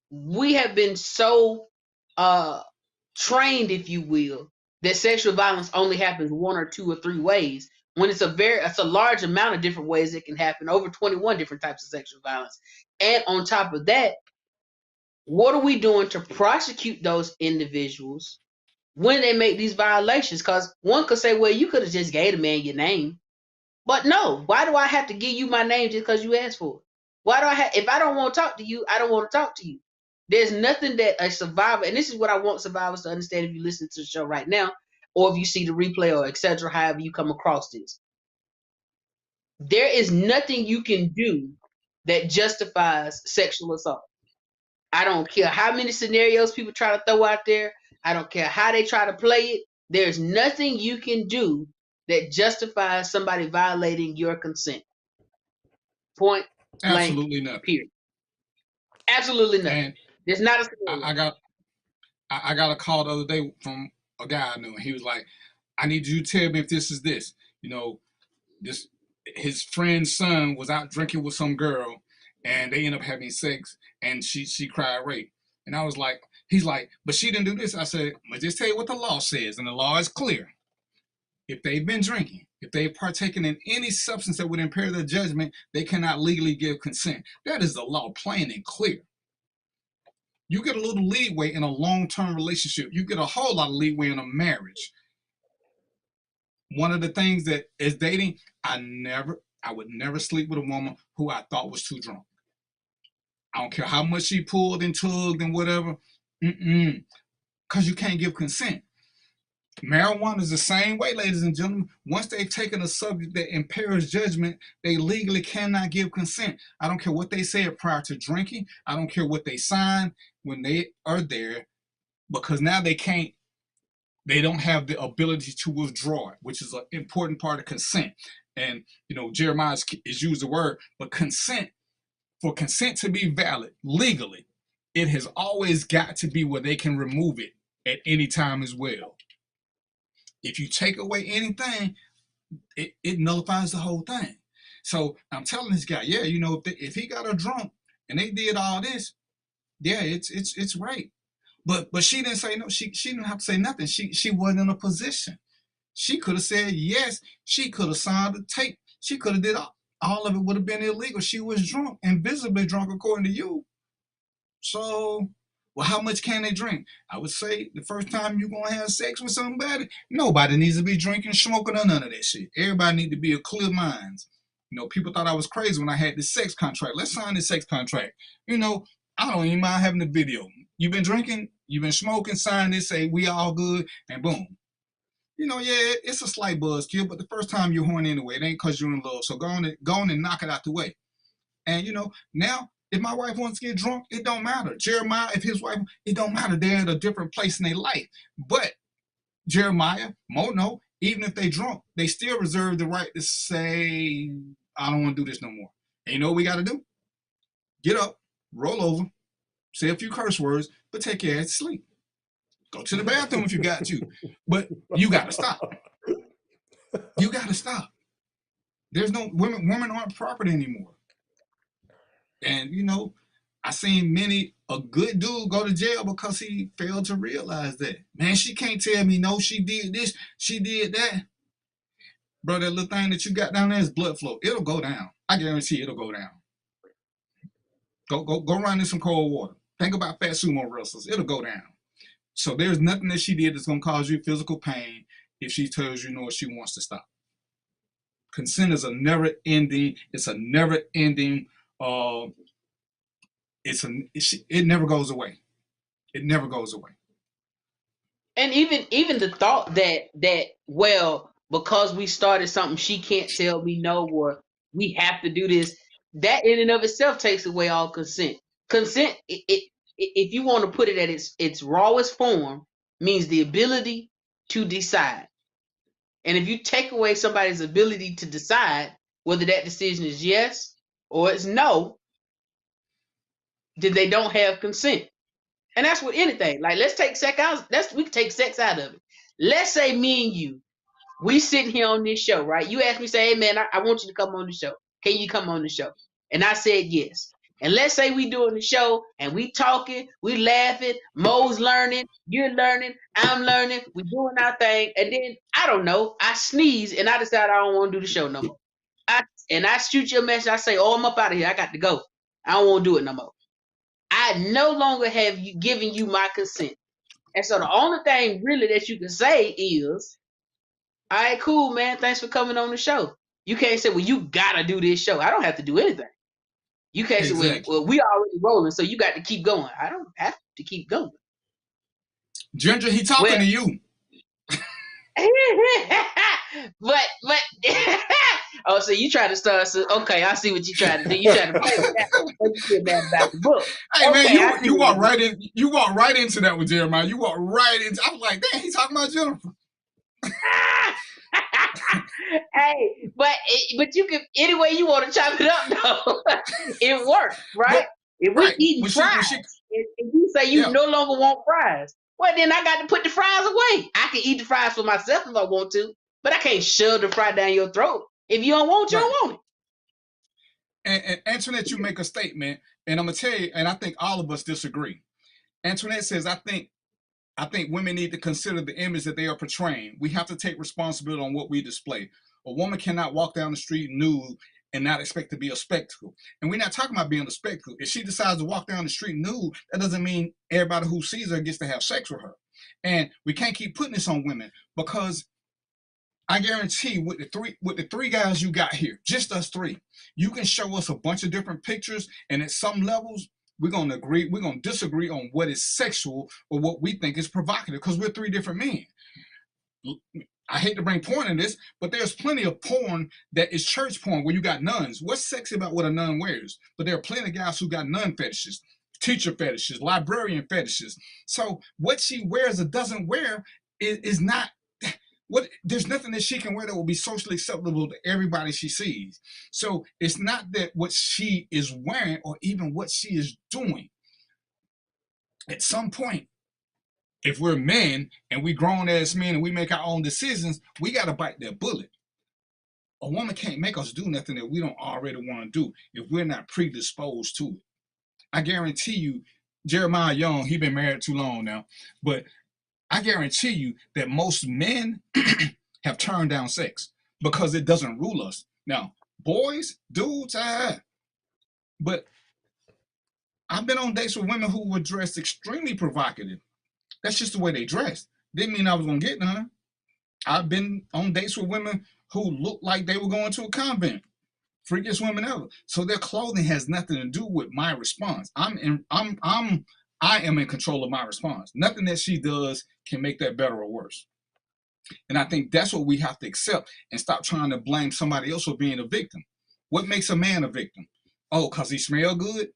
we have been so trained, if you will, that sexual violence only happens one or two or three ways, when it's a large amount of different ways it can happen, over 21 different types of sexual violence. And on top of that, what are we doing to prosecute those individuals when they make these violations? Because one could say, well, you could have just gave the man your name. But no, why do I have to give you my name just because you asked for it? Why do if I don't want to talk to you, I don't want to talk to you. There's nothing that a survivor, and this is what I want survivors to understand if you listen to the show right now, or if you see the replay or etc., however you come across this. There is nothing you can do that justifies sexual assault. I don't care how many scenarios people try to throw out there. I don't care how they try to play it. There's nothing you can do that justifies somebody violating your consent. Point blank. Absolutely nothing. Period. Absolutely nothing. And there's not a scenario. I got a call the other day from a guy I knew, and he was like, I need you to tell me if this is this. You know, his friend's son was out drinking with some girl, and they end up having sex, and she cried rape. And I was like, he's like, but she didn't do this. I said, but just tell you what the law says, and the law is clear. If they've been drinking, if they've partaken in any substance that would impair their judgment, they cannot legally give consent. That is the law, plain and clear. You get a little leeway in a long-term relationship. You get a whole lot of leeway in a marriage. One of the things that is dating, I would never sleep with a woman who I thought was too drunk. I don't care how much she pulled and tugged and whatever. Because you can't give consent. Marijuana is the same way, ladies and gentlemen. Once they've taken a subject that impairs judgment, they legally cannot give consent. I don't care what they said prior to drinking. I don't care what they signed when they are there, because now they don't have the ability to withdraw it, which is an important part of consent. And, Jeremiah has used the word, but for consent to be valid legally, it has always got to be where they can remove it at any time as well. If you take away anything, it nullifies the whole thing. So I'm telling this guy, if he got her drunk and they did all this, it's right. But she didn't say no. She didn't have to say nothing. She wasn't in a position. She could have said yes. She could have signed the tape. She could have did all of it. Would have been illegal. She was drunk and visibly drunk, according to you. So, well, how much can they drink? I would say the first time you're going to have sex with somebody, nobody needs to be drinking, smoking, or none of that shit. Everybody need to be of clear minds. People thought I was crazy when I had this sex contract. Let's sign this sex contract. I don't even mind having the video. You've been drinking, you've been smoking, sign this, say we all good, and boom. It's a slight buzzkill, but the first time you're horny anyway, it ain't because you're in love. So go on and knock it out the way. And, now, if my wife wants to get drunk, it don't matter. Jeremiah, if his wife, it don't matter. They're at a different place in their life. But Jeremiah, Mono, even if they drunk, they still reserve the right to say, I don't want to do this no more. And you know what we got to do? Get up, roll over, say a few curse words, but take your ass to sleep. Go to the bathroom if you got to. But you got to stop. You got to stop. There's no women aren't property anymore. And, I seen a good dude go to jail because he failed to realize that. Man, she can't tell me, no, she did this, she did that. Bro, that little thing that you got down there is blood flow. It'll go down. I guarantee it'll go down. Go run in some cold water. Think about fat sumo wrestlers. It'll go down. So there's nothing that she did that's going to cause you physical pain if she tells you no, she wants to stop. Consent is it never goes away. It never goes away. And even the thought that well, because we started something, she can't tell me no, or we have to do this, that in and of itself takes away all consent. Consent, if you want to put it at its rawest form, means the ability to decide. And if you take away somebody's ability to decide whether that decision is yes or it's no, then they don't have consent. And that's with anything. Like, let's take sex out. We can take sex out of it. Let's say me and you, we sitting here on this show, right? You asked me, say, hey man, I want you to come on the show. Can you come on the show? And I said yes. And let's say we doing the show and we talking, we laughing, Mo's learning, you're learning, I'm learning, we doing our thing, and then I don't know, I sneeze and I decide I don't want to do the show no more. I shoot you a message, I say, oh, I'm up out of here, I got to go. I don't want to do it no more. I no longer have given you my consent. And so the only thing really that you can say is, all right, cool, man, thanks for coming on the show. You can't say, well, you gotta do this show. I don't have to do anything. You can't say, well, we already rolling, so you got to keep going. I don't have to keep going. Ginger, he talking to you. but oh, so you try to start? So, okay, I see what you trying to do. You trying to play with that about the book. Hey okay, man, you walk right in. You walk right into that with Jeremiah. You walk right into. I was like, damn, he's talking about Jennifer. Hey, but you can any way you want to chop it up though. It works, right? If we eating fries, if you say you no longer want fries, well then I got to put the fries away. I can eat the fries for myself if I want to, but I can't shove the fry down your throat. If you don't want, you don't want it. And Antoinette, you make a statement, and I'm gonna tell you, and I think all of us disagree. Antoinette says, I think women need to consider the image that they are portraying. We have to take responsibility on what we display. A woman cannot walk down the street nude and not expect to be a spectacle. And we're not talking about being a spectacle. If she decides to walk down the street nude, that doesn't mean everybody who sees her gets to have sex with her. And we can't keep putting this on women, because I guarantee with the three guys you got here, just us three, you can show us a bunch of different pictures, and at some levels, we're gonna agree, we're gonna disagree on what is sexual or what we think is provocative, because we're three different men. I hate to bring porn in this, but there's plenty of porn that is church porn where you got nuns. What's sexy about what a nun wears? But there are plenty of guys who got nun fetishes, teacher fetishes, librarian fetishes. So what she wears or doesn't wear is not what. There's nothing that she can wear that will be socially acceptable to everybody she sees. So it's not that what she is wearing or even what she is doing. At some point, if we're men and we grown ass men and we make our own decisions, we got to bite that bullet. A woman can't make us do nothing that we don't already want to do if we're not predisposed to it. I guarantee you, Jeremiah Young, he been married too long now, but I guarantee you that most men have turned down sex because it doesn't rule us. Now, boys, dudes, but I've been on dates with women who were dressed extremely provocative. That's just the way they dressed. Didn't mean I was gonna get none. I've been on dates with women who looked like they were going to a convent. Freakiest women ever. So their clothing has nothing to do with my response. I am in control of my response. Nothing that she does can make that better or worse. And I think that's what we have to accept and stop trying to blame somebody else for being a victim. What makes a man a victim? Oh, because he smell good?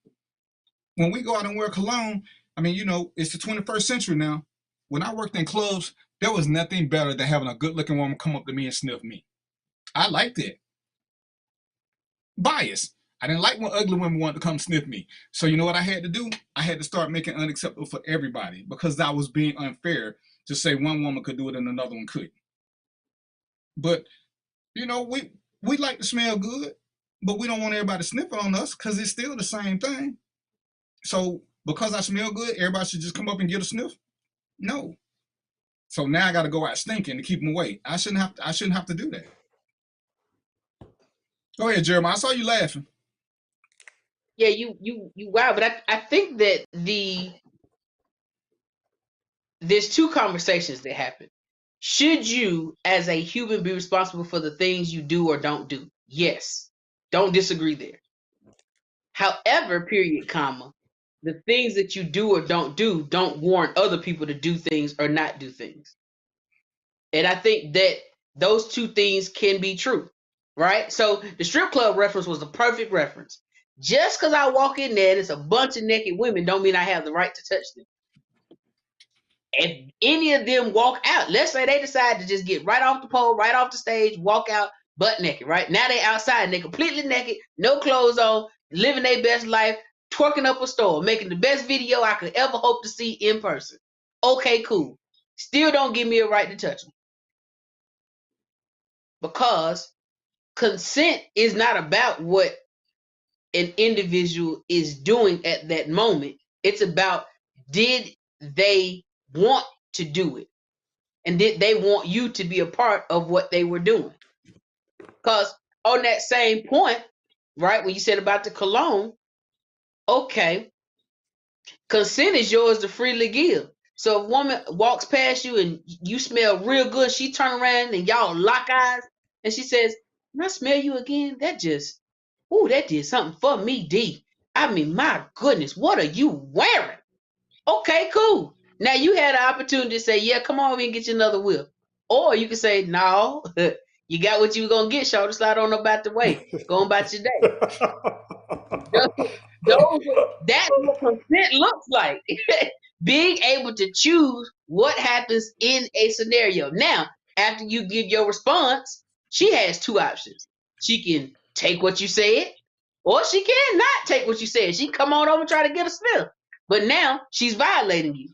When we go out and wear cologne, I mean, you know, it's the 21st century now. When I worked in clubs, there was nothing better than having a good-looking woman come up to me and sniff me. I liked it. Bias. I didn't like when ugly women wanted to come sniff me. So you know what I had to do? I had to start making it unacceptable for everybody, because I was being unfair to say one woman could do it and another one couldn't. But, you know, we like to smell good, but we don't want everybody sniffing on us because it's still the same thing. So because I smell good, everybody should just come up and get a sniff? No. So now I got to go out stinking to keep them away. I shouldn't have to do that. Go ahead, Jeremiah. I saw you laughing. Yeah, you wow, but I think that there's two conversations that happen. Should you, as a human, be responsible for the things you do or don't do? Yes. Don't disagree there. However, period, comma, the things that you do or don't do don't warrant other people to do things or not do things. And I think that those two things can be true, right? So the strip club reference was the perfect reference. Just because I walk in there and it's a bunch of naked women don't mean I have the right to touch them. If any of them walk out, let's say they decide to just get right off the pole, right off the stage, walk out butt naked, right? Now they outside and they completely naked, no clothes on, living their best life, twerking up a storm, making the best video I could ever hope to see in person. Okay, cool. Still don't give me a right to touch them. Because consent is not about what an individual is doing at that moment. It's about, did they want to do it? And did they want you to be a part of what they were doing? Because on that same point, right, when you said about the cologne, okay, consent is yours to freely give. So if a woman walks past you and you smell real good, she turn around and y'all lock eyes, and she says, "Can I smell you again? That did something for me, D. I mean, my goodness, what are you wearing?" Okay, cool. Now you had an opportunity to say, "Yeah, come on over and get you another whip." Or you can say, "No, you got what you were going to get, shoulder slide on about the way. Go on about your day." That's what consent looks like. Being able to choose what happens in a scenario. Now, after you give your response, she has two options. She can take what you said, or she can not take what you said. She come on over and try to get a sniff. But now she's violating you.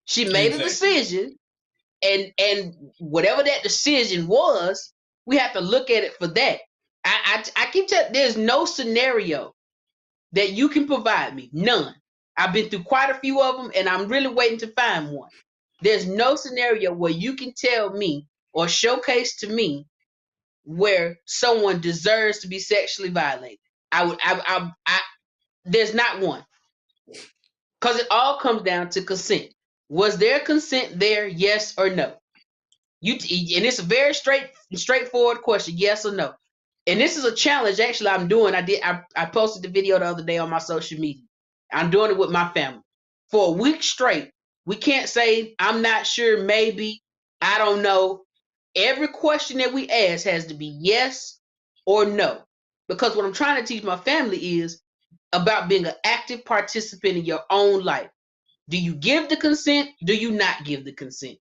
She made a decision, and whatever that decision was, we have to look at it for that. I keep telling, there's no scenario that you can provide me. None. I've been through quite a few of them, and I'm really waiting to find one. There's no scenario where you can tell me or showcase to me where someone deserves to be sexually violated. There's not one. Because it all comes down to consent. Was there consent there, yes or no? And it's a very straightforward question, yes or no. And this is a challenge actually I'm doing. I posted the video the other day on my social media. I'm doing it with my family. For a week straight, we can't say, I'm not sure, maybe, I don't know. Every question that we ask has to be yes or no. Because what I'm trying to teach my family is about being an active participant in your own life. Do you give the consent? Do you not give the consent?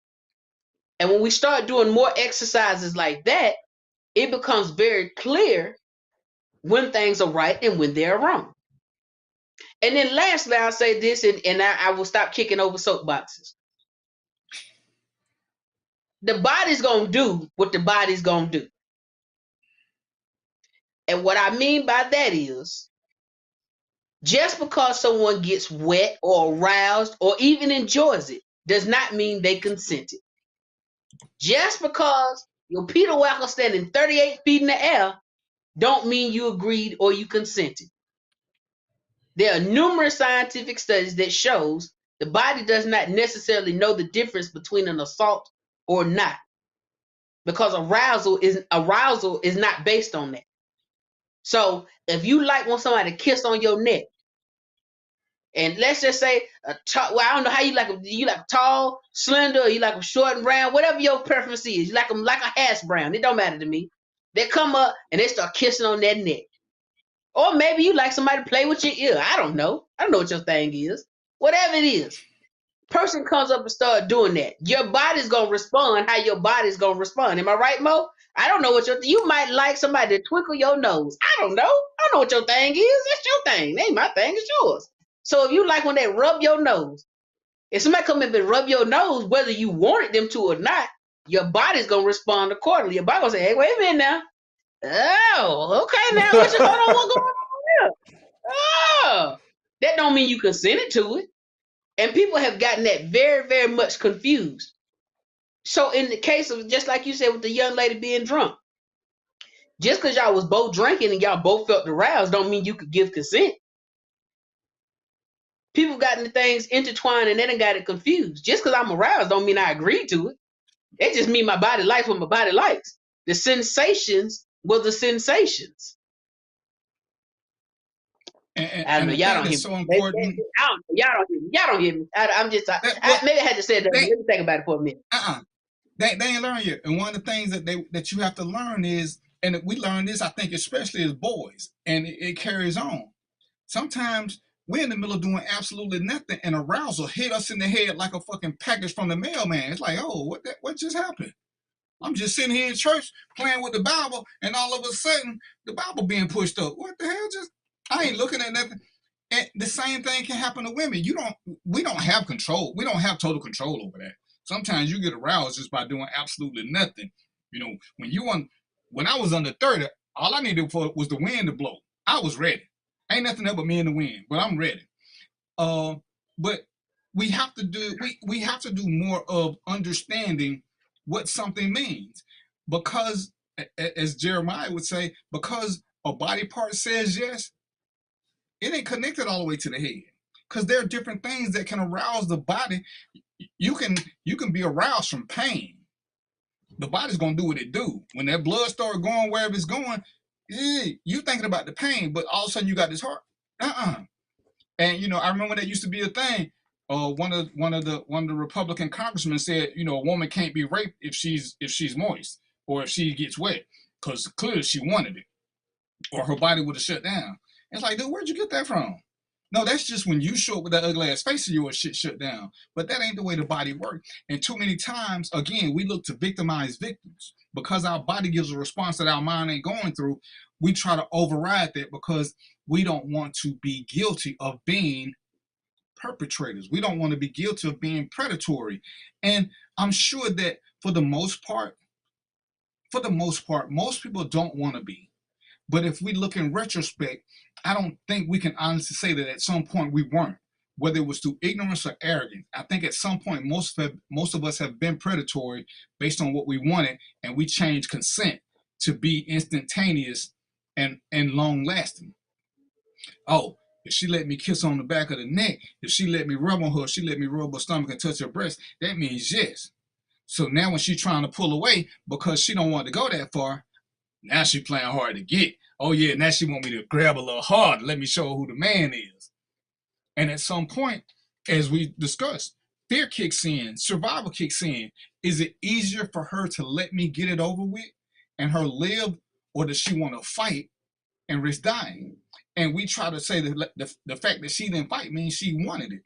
And when we start doing more exercises like that, it becomes very clear when things are right and when they're wrong. And then lastly, I'll say this, and I will stop kicking over soapboxes. The body's going to do what the body's going to do. And what I mean by that is, just because someone gets wet or aroused or even enjoys it does not mean they consented. Just because your Peter Wacker standing 38 feet in the air don't mean you agreed or you consented. There are numerous scientific studies that shows the body does not necessarily know the difference between an assault or not, because arousal is not based on that. So if you like when somebody kiss on your neck, and let's just say I don't know how you like them. You like tall, slender, or you like them short and round, whatever your preference is. You like them like a hash brown. It don't matter to me. They come up and they start kissing on that neck. Or maybe you like somebody to play with your ear. I don't know. I don't know what your thing is. Whatever it is. Person comes up and start doing that. Your body's going to respond how your body's going to respond. Am I right, Mo? I don't know what you might like somebody to twinkle your nose. I don't know. I don't know what your thing is. That's your thing. It ain't my thing. It's yours. So if you like when they rub your nose, if somebody come up and rub your nose, whether you wanted them to or not, your body's going to respond accordingly. Your body going to say, hey, wait a minute now. Oh, okay now. What's going on here? Oh, that don't mean you consented to it. And people have gotten that very, very much confused. So in the case of, just like you said with the young lady being drunk, just because y'all was both drinking and y'all both felt aroused don't mean you could give consent. People gotten the things intertwined and they done got it confused. Just because I'm aroused don't mean I agreed to it. It just mean my body likes what my body likes. The sensations were the sensations. I don't know. Y'all don't hear me. So important. Y'all don't hear me. Y'all don't hear me. I'm just. Maybe I had to say that. Let me think about it for a minute. They ain't learn yet. And one of the things that you have to learn is, and we learn this, I think, especially as boys, and it carries on. Sometimes we're in the middle of doing absolutely nothing, and arousal hit us in the head like a fucking package from the mailman. It's like, oh, what just happened? I'm just sitting here in church playing with the Bible, and all of a sudden the Bible being pushed up. What the hell? I ain't looking at nothing. And the same thing can happen to women. We don't have control. We don't have total control over that. Sometimes you get aroused just by doing absolutely nothing. You know, when I was under 30, all I needed was the wind to blow. I was ready. Ain't nothing else but me and the wind, but I'm ready. But we have to do more of understanding what something means, because, as Jeremiah would say, because a body part says yes, it ain't connected all the way to the head. Because there are different things that can arouse the body. You can be aroused from pain. The body's gonna do what it do. When that blood starts going wherever it's going, you thinking about the pain, but all of a sudden you got this heart. And I remember that used to be a thing. One of the Republican congressmen said, a woman can't be raped if she's moist or if she gets wet, because clearly she wanted it, or her body would have shut down. It's like, dude, where'd you get that from? No, that's just when you show up with that ugly ass face of yours, shit shut down. But that ain't the way the body works. And too many times, again, we look to victimize victims. Because our body gives a response that our mind ain't going through, we try to override that because we don't want to be guilty of being perpetrators. We don't want to be guilty of being predatory. And I'm sure that for the most part, most people don't want to be. But if we look in retrospect, I don't think we can honestly say that at some point we weren't, whether it was through ignorance or arrogance. I think at some point most of us have been predatory based on what we wanted, and we changed consent to be instantaneous and long lasting. Oh, if she let me kiss on the back of the neck, if she let me rub on her, she let me rub her stomach and touch her breast, that means yes. So now when she's trying to pull away because she don't want to go that far, now she playing hard to get. Oh yeah, now she want me to grab a little hard. Let me show her who the man is. And at some point, as we discussed, fear kicks in, survival kicks in. Is it easier for her to let me get it over with and her live, or does she want to fight and risk dying? And we try to say that the fact that she didn't fight means she wanted it.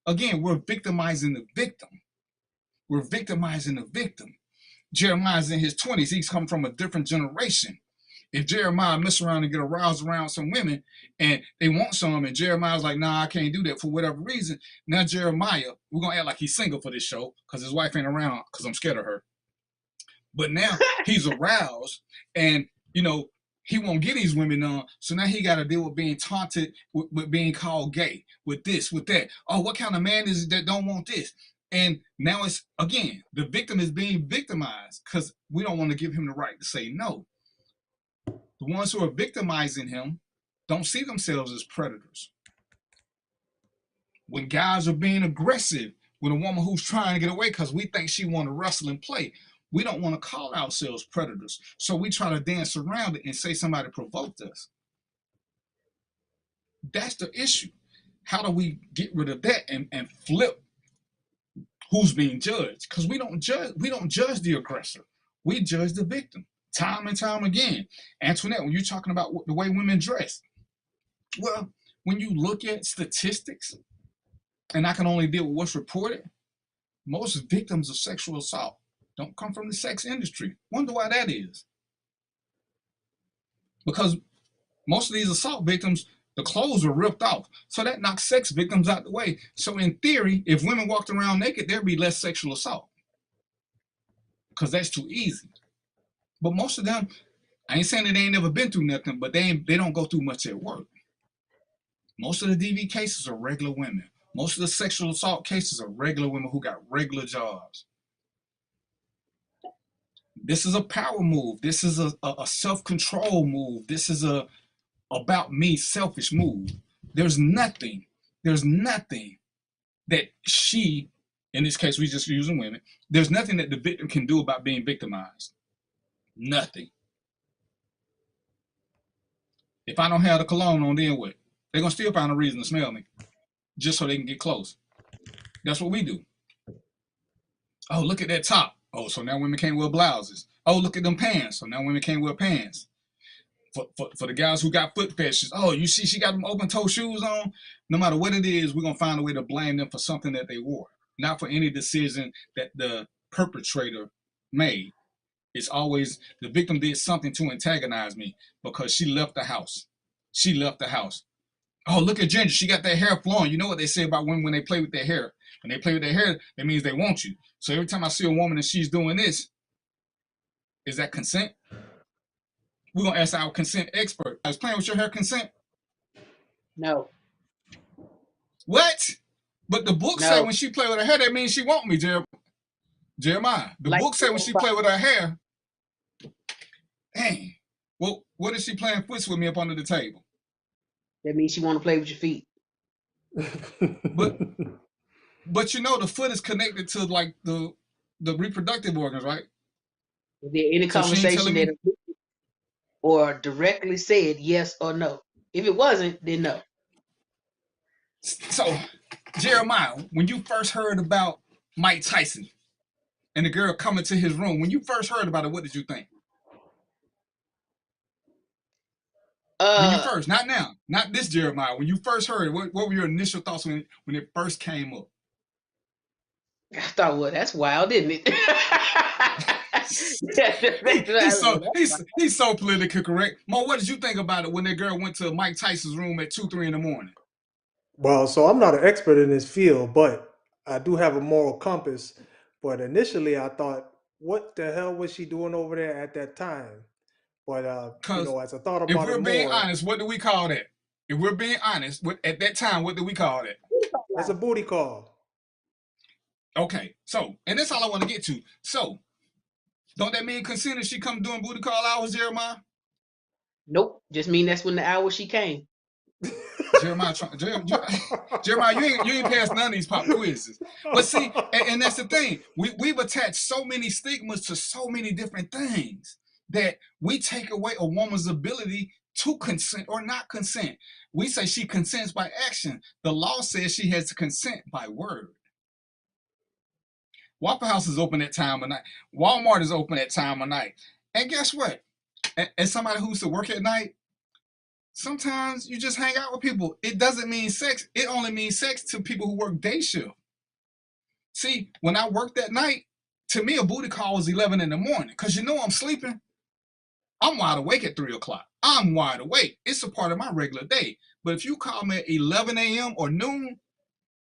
Again, we're victimizing the victim. We're victimizing the victim. Jeremiah's in his 20s. He's come from a different generation. If Jeremiah mess around and get aroused around some women and they want some, and Jeremiah's like, nah, I can't do that for whatever reason. Now Jeremiah, we're going to act like he's single for this show because his wife ain't around because I'm scared of her. But now he's aroused and, you know, he won't get these women on. So now he got to deal with being taunted, with being called gay, with this, with that. Oh, what kind of man is it that don't want this? And now it's, again, the victim is being victimized because we don't want to give him the right to say no. The ones who are victimizing him don't see themselves as predators. When guys are being aggressive with a woman who's trying to get away because we think she want to wrestle and play, we don't want to call ourselves predators. So we try to dance around it and say somebody provoked us. That's the issue. How do we get rid of that and flip who's being judged? Because we don't judge the aggressor. We judge the victim. Time and time again. Antoinette, when you're talking about the way women dress, well, when you look at statistics, and I can only deal with what's reported, most victims of sexual assault don't come from the sex industry. Wonder why that is. Because most of these assault victims, the clothes are ripped off. So that knocks sex victims out the way. So in theory, if women walked around naked, there'd be less sexual assault. Because that's too easy. But most of them, I ain't saying that they ain't never been through nothing, but they don't go through much at work. Most of the DV cases are regular women. Most of the sexual assault cases are regular women who got regular jobs. This is a power move. This is a self-control move. This is a about me selfish move. There's nothing that she, in this case, we just using women, there's nothing that the victim can do about being victimized. Nothing. If I don't have the cologne on, then what? They're going to still find a reason to smell me just so they can get close. That's what we do. Oh, look at that top. Oh, so now women can't wear blouses. Oh, look at them pants. So now women can't wear pants. For the guys who got foot fetishes, oh, you see she got them open-toe shoes on? No matter what it is, we're going to find a way to blame them for something that they wore, not for any decision that the perpetrator made. It's always the victim did something to antagonize me because she left the house. She left the house. Oh, look at Ginger. She got that hair flowing. You know what they say about women when they play with their hair. When they play with their hair, that means they want you. So every time I see a woman and she's doing this, is that consent? We're going to ask our consent expert. I was playing with your hair, consent? No. What? But the book said when she play with her hair, that means she want me, Jeremiah. The book said when she play with her hair, dang. Well, what is she playing foots with me up under the table? That means she want to play with your feet. But you know the foot is connected to like the reproductive organs, right? Is there any conversation that or directly said yes or no? If it wasn't, then no. So, Jeremiah, when you first heard about Mike Tyson and the girl coming to his room, when you first heard about it, what did you think? When you first, not now, not this Jeremiah. When you first heard it, what were your initial thoughts when it first came up? I thought, well, that's wild, isn't it? he's so politically correct. Mo, what did you think about it when that girl went to Mike Tyson's room at 2, 3 in the morning? Well, so I'm not an expert in this field, but I do have a moral compass. But initially, I thought, what the hell was she doing over there at that time? But you know, as I thought about it more, if we're being honest, what do we call that? If we're being honest, at that time, what do we call that? That's a booty call. Okay, so, and that's all I want to get to. So, Don't that mean consent if she come doing booty call hours, Jeremiah? Nope. Just mean that's when the hour she came. Jeremiah, you ain't passed none of these pop quizzes. But see, and that's the thing. We've attached so many stigmas to so many different things that we take away a woman's ability to consent or not consent. We say she consents by action. The law says she has to consent by word. Waffle House is open at time of night. Walmart is open at time of night. And guess what? As somebody who used to work at night, sometimes you just hang out with people. It doesn't mean sex. It only means sex to people who work day shift. See, when I worked that night, to me, a booty call was 11 in the morning because you know I'm sleeping. I'm wide awake at 3 o'clock. I'm wide awake. It's a part of my regular day. But if you call me at 11 a.m. or noon,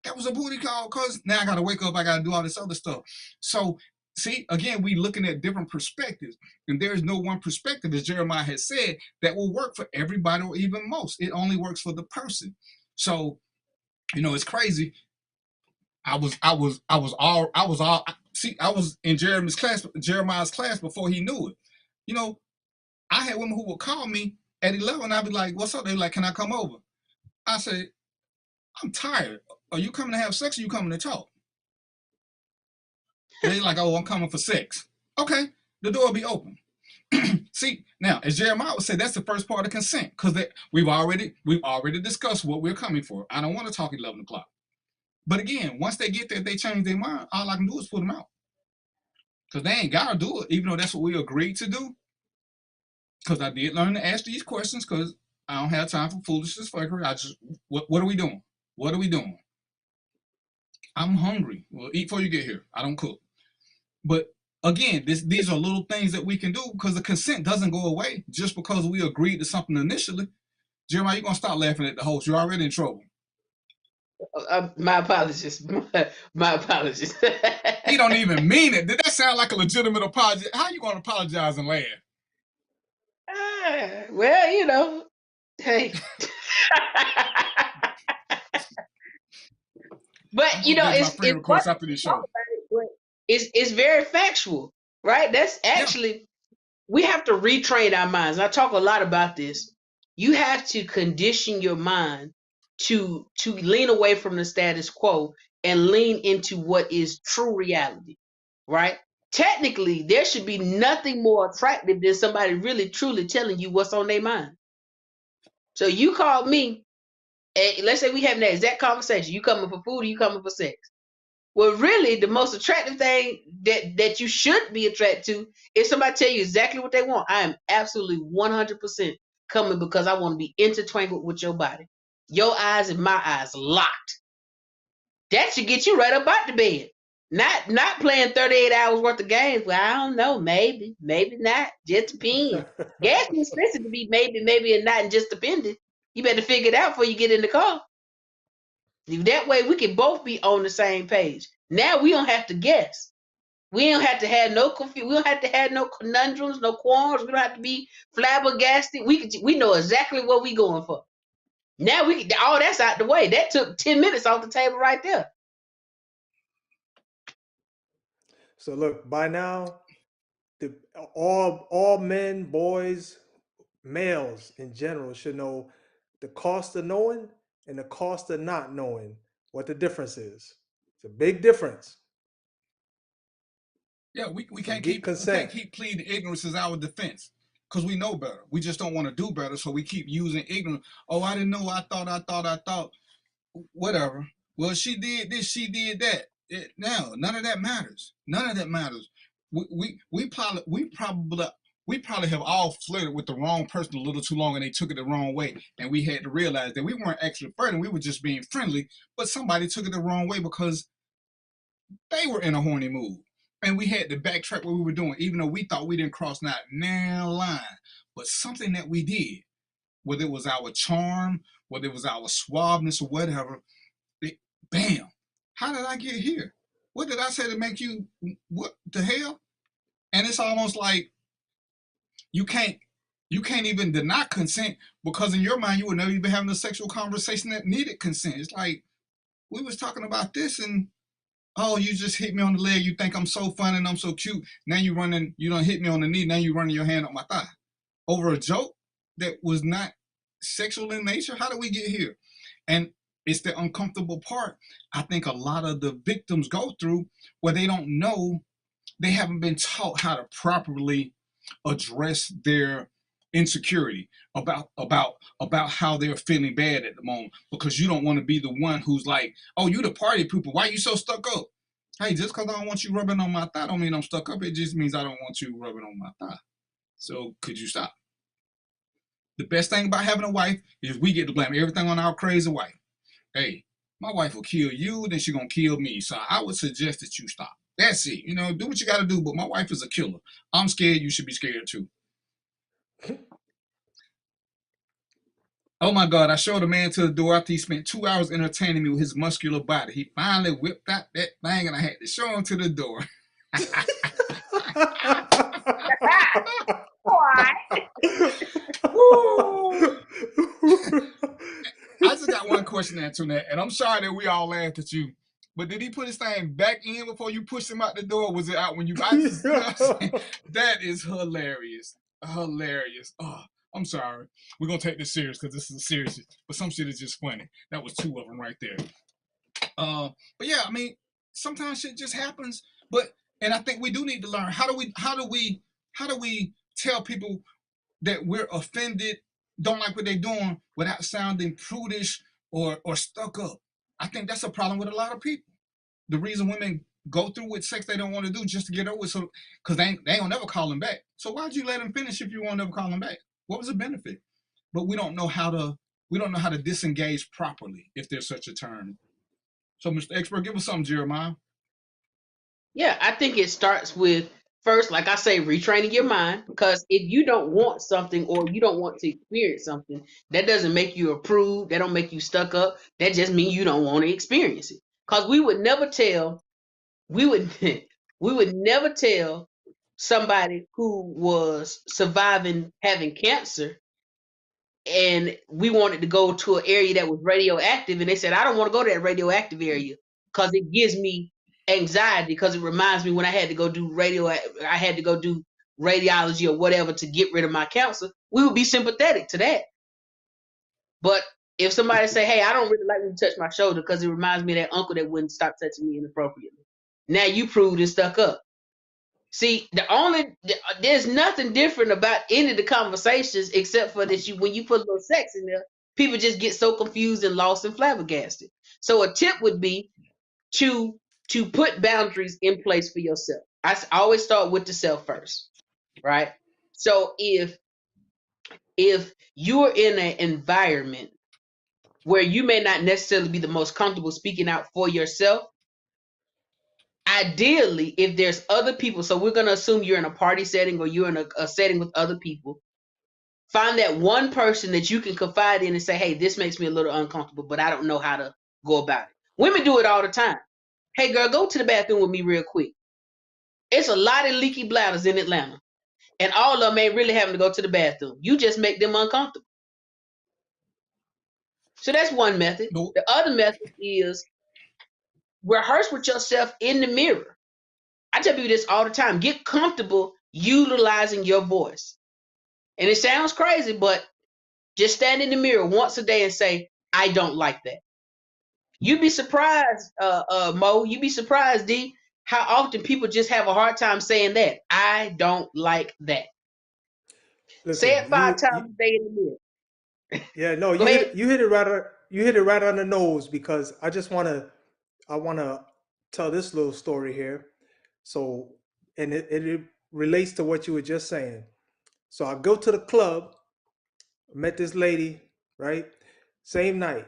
that was a booty call because now I got to wake up. I got to do all this other stuff. So, see, again, we looking at different perspectives. And there's no one perspective, as Jeremiah has said, that will work for everybody or even most. It only works for the person. So, you know, it's crazy. I was in Jeremiah's class before he knew it. You know, I had women who would call me at 11. I'd be like, what's up? They're like, can I come over? I said, I'm tired. Are you coming to have sex or are you coming to talk? And they're like, oh, I'm coming for sex. Okay, the door will be open. See, now, as Jeremiah would say, that's the first part of consent because we've already discussed what we're coming for. I don't want to talk at 11 o'clock. But again, once they get there, they change their mind, all I can do is put them out. Because they ain't got to do it, even though that's what we agreed to do. Because I did learn to ask these questions because I don't have time for foolishness, fuckery. What are we doing? What are we doing? I'm hungry. Well, eat before you get here. I don't cook. But again, these are little things that we can do because the consent doesn't go away just because we agreed to something initially. Jeremiah, you're going to stop laughing at the host. You're already in trouble. My apologies. My apologies. He don't even mean it. Did that sound like a legitimate apology? How you going to apologize and laugh? Well, you know, hey. But you know, it's very factual, right? That's actually we have to retrain our minds. And I talk a lot about this. You have to condition your mind to lean away from the status quo and lean into what is true reality, right? Technically, there should be nothing more attractive than somebody really truly telling you what's on their mind. So you called me, and let's say we having that exact conversation. You coming for food or you coming for sex? Well, really, the most attractive thing that you should be attracted to is somebody tell you exactly what they want. I am absolutely 100% coming because I want to be intertwined with your body. Your eyes and my eyes locked. That should get you right up out the bed. Not playing 38 hours worth of games. Well, I don't know. Maybe not. Just depends. Gas is expensive to be maybe, and not, and just depending. You better figure it out before you get in the car. That way we can both be on the same page. Now we don't have to guess. We don't have to have no confusion. We don't have to have no conundrums, no qualms. We don't have to be flabbergasted. We know exactly what we going for. Now all that's out the way. That took 10 minutes off the table right there. So look, by now, all men, boys, males in general should know the cost of knowing and the cost of not knowing what the difference is. It's a big difference. Yeah, we can't keep pleading ignorance as our defense because we know better. We just don't want to do better, so we keep using ignorance. Oh, I didn't know. I thought. Whatever. Well, she did this. She did that. No, none of that matters. None of that matters. We probably have all flirted with the wrong person a little too long, and they took it the wrong way, and we had to realize that we weren't actually flirting. We were just being friendly, but somebody took it the wrong way because they were in a horny mood. And we had to backtrack what we were doing, even though we thought we didn't cross that narrow line. But something that we did, whether it was our charm, whether it was our suaveness or whatever, bam, how did I get here? What did I say to make you, what the hell? And it's almost like you can't even deny consent because in your mind, you would never even having a sexual conversation that needed consent. It's like, we was talking about this and Oh, you just hit me on the leg. You think I'm so funny and I'm so cute. Now you running, you don't hit me on the knee. Now you running your hand up my thigh over a joke that was not sexual in nature. How did we get here? And it's the uncomfortable part I think a lot of the victims go through, where they don't know, they haven't been taught how to properly address their insecurity about how they're feeling bad at the moment, because you don't want to be the one who's like, oh, you the party people, why you so stuck up? Hey, just because I don't want you rubbing on my thigh don't mean I'm stuck up. It just means I don't want you rubbing on my thigh. So could you stop? The best thing about having a wife is we get to blame everything on our crazy wife. Hey, my wife will kill you, then she's going to kill me. So I would suggest that you stop. That's it. You know, do what you got to do, but my wife is a killer. I'm scared. You should be scared too. Oh my God, I showed a man to the door after he spent 2 hours entertaining me with his muscular body. He finally whipped out that thing and I had to show him to the door. I just got one question, Antoinette, and I'm sorry that we all laughed at you. But did he put his thing back in before you pushed him out the door? Or was it out when you? That is hilarious, hilarious. Oh, I'm sorry. We're gonna take this serious because this is serious. But some shit is just funny. That was two of them right there. But yeah, I mean, sometimes shit just happens. And I think we do need to learn how do we tell people that we're offended, don't like what they're doing without sounding prudish or stuck up. I think that's a problem with a lot of people. The reason women go through with sex they don't want to do just to get over it, so because they ain't gonna never call them back. So why'd you let them finish if you won't never call them back? What was the benefit? But we don't know how to disengage properly, if there's such a term. So, Mr. Expert, give us something, Jeremiah. Yeah, I think it starts with first, like I say, retraining your mind. Because if you don't want something or you don't want to experience something, that doesn't make you a prude. That don't make you stuck up. That just means you don't want to experience it. Because we would never tell, we would we would never tell somebody who was surviving having cancer and we wanted to go to an area that was radioactive, and they said, I don't want to go to that radioactive area because it gives me anxiety, because it reminds me when I had to go do radiology or whatever to get rid of my cancer. We would be sympathetic to that. But if somebody say, hey, I don't really like when you touch my shoulder because it reminds me of that uncle that wouldn't stop touching me inappropriately. Now you proved and stuck up. See, there's nothing different about any of the conversations except for that when you put a little sex in there, people just get so confused and lost and flabbergasted. So a tip would be to put boundaries in place for yourself. I always start with the self first, right? So if you're in an environment where you may not necessarily be the most comfortable speaking out for yourself, ideally, if there's other people, so we're going to assume you're in a party setting or you're in a setting with other people, find that one person that you can confide in and say, hey, this makes me a little uncomfortable, but I don't know how to go about it. Women do it all the time. Hey, girl, go to the bathroom with me real quick. It's a lot of leaky bladders in Atlanta, and all of them ain't really having to go to the bathroom. You just make them uncomfortable. So that's one method. The other method is rehearse with yourself in the mirror. I tell people this all the time. Get comfortable utilizing your voice. And it sounds crazy, but just stand in the mirror once a day and say, I don't like that. You'd be surprised, Mo, you'd be surprised, D, how often people just have a hard time saying that. I don't like that. Listen, say it 5 times a day in the mirror. Yeah, no, you hit it right on the nose, because I want to tell this little story here. So, and it relates to what you were just saying. So I go to the club, met this lady, right? Same night,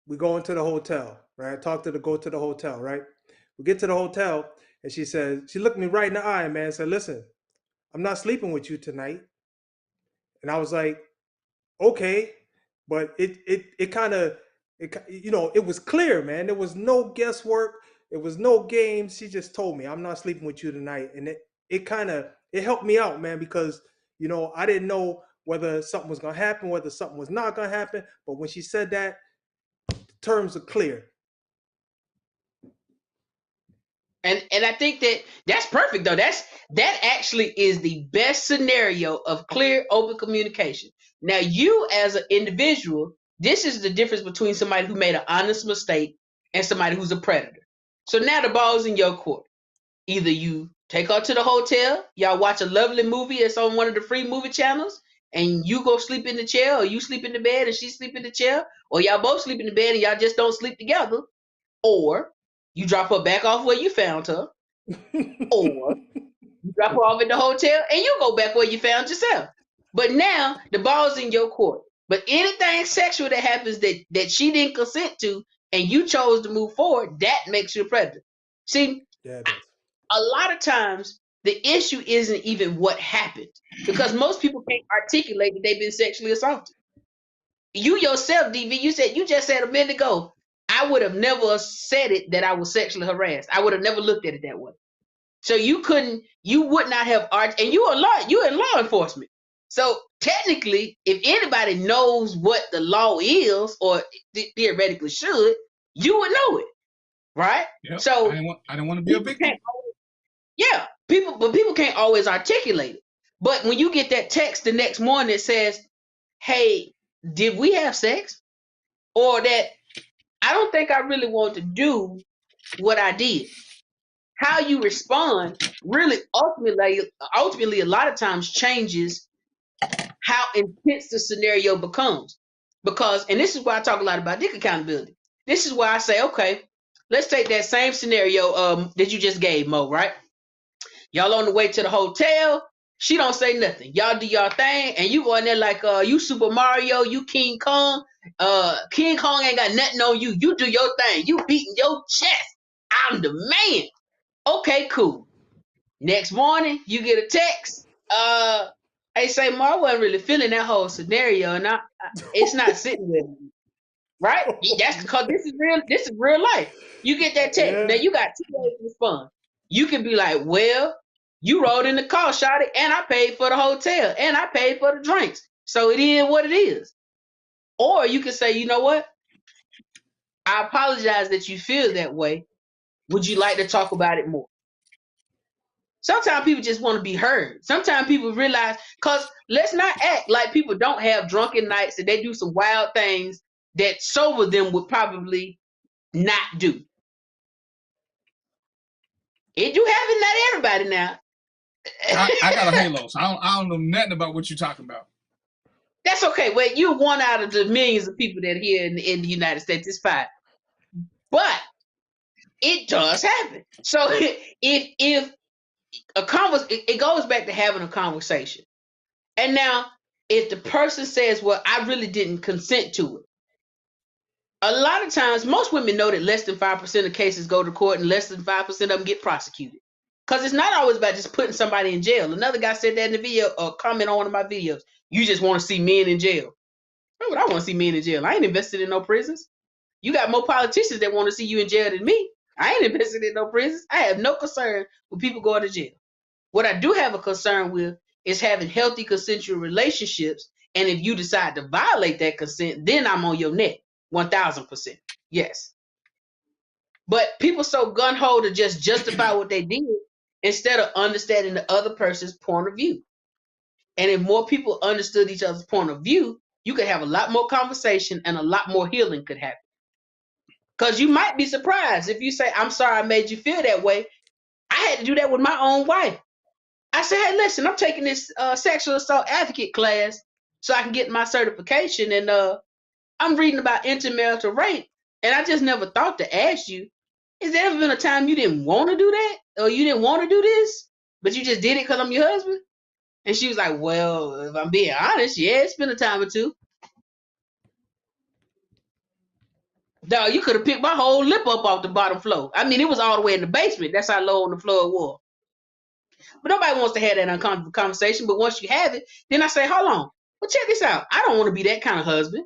we go into the hotel, right? Go to the hotel, right? We get to the hotel, and she looked me right in the eye, man, and said, listen, I'm not sleeping with you tonight. And I was like, okay, but it kind of, it was clear, man. There was no guesswork. There was no games. She just told me, I'm not sleeping with you tonight. And it helped me out, man, because, I didn't know whether something was going to happen, whether something was not going to happen. But when she said that, the terms are clear. And I think that's perfect though. That actually is the best scenario of clear, open communication. Now, you as an individual, this is the difference between somebody who made an honest mistake and somebody who's a predator. So now the ball's in your court. Either you take her to the hotel, y'all watch a lovely movie that's on one of the free movie channels, and you go sleep in the chair, or you sleep in the bed and she sleep in the chair, or y'all both sleep in the bed and y'all just don't sleep together, or you drop her back off where you found her, or you drop her off at the hotel and you go back where you found yourself. But now the ball's in your court. But anything sexual that happens that she didn't consent to and you chose to move forward, that makes you a predator. See, a lot of times the issue isn't even what happened, because most people can't articulate that they've been sexually assaulted. You yourself, DV, you just said a minute ago, I would have never said it that I was sexually harassed. I would have never looked at it that way. So you would not have and you're in law enforcement. So technically, if anybody knows what the law is, or theoretically should, you would know it, right? Yep. So I don't want to be a victim. Yeah, people can't always articulate it. But when you get that text the next morning that says, "Hey, did we have sex?" or that I don't think I really want to do what I did. How you respond really ultimately a lot of times changes how intense the scenario becomes. Because, and this is why I talk a lot about dick accountability. This is why I say, okay, let's take that same scenario that you just gave, Mo, right? Y'all on the way to the hotel. She don't say nothing. Y'all do y'all thing, and you go in there like you Super Mario, you King Kong. King Kong ain't got nothing on you. You do your thing. You beating your chest. I'm the man. Okay, cool. Next morning, you get a text. Hey, say, Mar, I wasn't really feeling that whole scenario, and it's not sitting with me. Right? That's because this is real life. You get that text. Yeah. Now you got 2 days to respond. You can be like, well, you rode in the car, shawty, and I paid for the hotel, and I paid for the drinks. So it is what it is. Or you can say, you know what? I apologize that you feel that way. Would you like to talk about it more? Sometimes people just want to be heard. Sometimes people realize, because let's not act like people don't have drunken nights and they do some wild things that sober them would probably not do. It do happen, not everybody now. I got a halo, so I don't know nothing about what you're talking about. That's okay. Well, you're one out of the millions of people that are here in the United States. It's fine. But it does happen. So if it goes back to having a conversation. And now, if the person says, well, I really didn't consent to it. A lot of times, most women know that less than 5% of cases go to court and less than 5% of them get prosecuted. Because it's not always about just putting somebody in jail. Another guy said that in the video, or comment on one of my videos. You just want to see men in jail. Why would I want to see men in jail? I ain't invested in no prisons. You got more politicians that want to see you in jail than me. I ain't invested in no prisons. I have no concern with people going to jail. What I do have a concern with is having healthy consensual relationships. And if you decide to violate that consent, then I'm on your neck. 1000%. Yes. But people so gun-ho to just justify what they did instead of understanding the other person's point of view. And if more people understood each other's point of view, you could have a lot more conversation and a lot more healing could happen. Because you might be surprised if you say, I'm sorry I made you feel that way. I had to do that with my own wife. I said, hey, listen, I'm taking this sexual assault advocate class so I can get my certification. And I'm reading about intermarital rape. And I just never thought to ask you, has there ever been a time you didn't want to do that? Or you didn't want to do this, but you just did it because I'm your husband? And she was like, well, if I'm being honest, yeah, it's been a time or two. Dog, you could have picked my whole lip up off the bottom floor. I mean, it was all the way in the basement. That's how low on the floor it was. But nobody wants to have that uncomfortable conversation. But once you have it, then I say, hold on. Well, check this out. I don't want to be that kind of husband.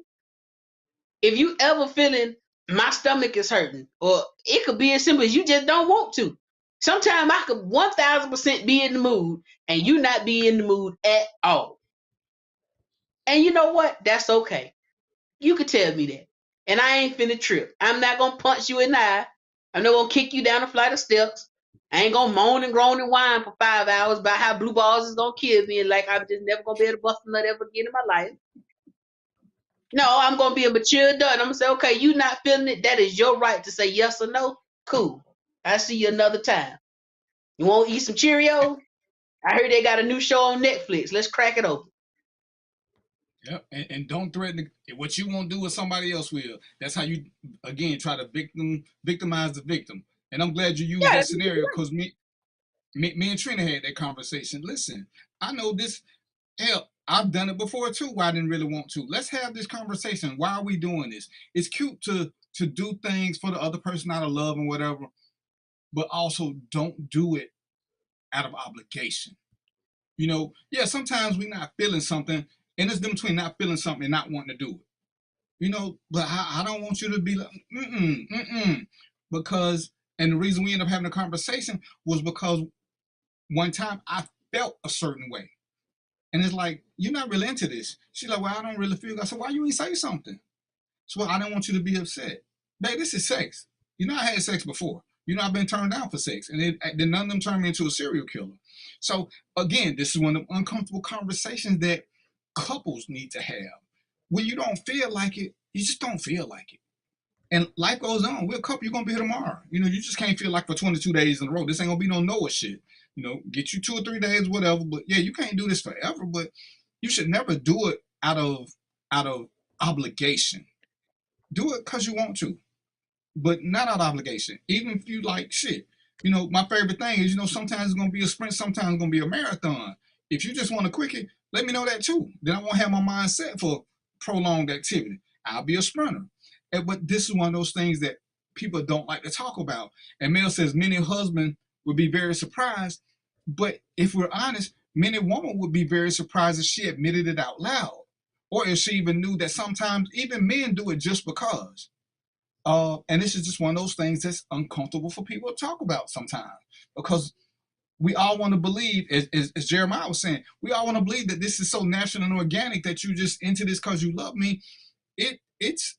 If you ever feeling my stomach is hurting, or it could be as simple as you just don't want to. Sometimes I could 1000% be in the mood and you not be in the mood at all. And you know what? That's okay. You could tell me that. And I ain't finna trip. I'm not going to punch you in the eye. I'm not going to kick you down a flight of steps. I ain't gonna moan and groan and whine for 5 hours about how blue balls is gonna kill me and like I'm just never gonna be able to bust a nut ever again in my life. No, I'm gonna be a mature adult. I'm gonna say, okay, you not feeling it. That is your right to say yes or no. Cool. I see you another time. You want to eat some Cheerios? I heard they got a new show on Netflix. Let's crack it open. Yep, and don't threaten what you won't do what somebody else will. That's how you again try to victimize the victim. And I'm glad you used that scenario because me and Trina had that conversation. Listen, I know this. Hell, I've done it before too. Where I didn't really want to. Let's have this conversation. Why are we doing this? It's cute to do things for the other person out of love and whatever, but also don't do it out of obligation. You know, yeah, sometimes we're not feeling something, and it's between not feeling something and not wanting to do it. You know, but I don't want you to be like, because, and the reason we end up having a conversation was because one time I felt a certain way. And it's like, you're not really into this. She's like, well, I don't really feel. I said, why you ain't say something? So I don't want you to be upset. Babe, this is sex. You know, I had sex before. You know, I've been turned down for sex. And then none of them turned me into a serial killer. So again, this is one of the uncomfortable conversations that couples need to have. When you don't feel like it, you just don't feel like it. And life goes on. We're a couple, you're going to be here tomorrow. You know, you just can't feel like for 22 days in a row. This ain't going to be no Noah shit. You know, get you 2 or 3 days, whatever. But yeah, you can't do this forever. But you should never do it out of obligation. Do it because you want to, but not out of obligation. Even if you like shit. You know, my favorite thing is, you know, sometimes it's going to be a sprint, sometimes it's going to be a marathon. If you just want a quickie, let me know that too. Then I won't have my mind set for prolonged activity. I'll be a sprinter. But this is one of those things that people don't like to talk about. And Mel says many husbands would be very surprised. But if we're honest, many women would be very surprised if she admitted it out loud. Or if she even knew that sometimes even men do it just because. And this is just one of those things that's uncomfortable for people to talk about sometimes. Because we all want to believe, as Jeremiah was saying, we all want to believe that this is so natural and organic that you just into this because you love me. It's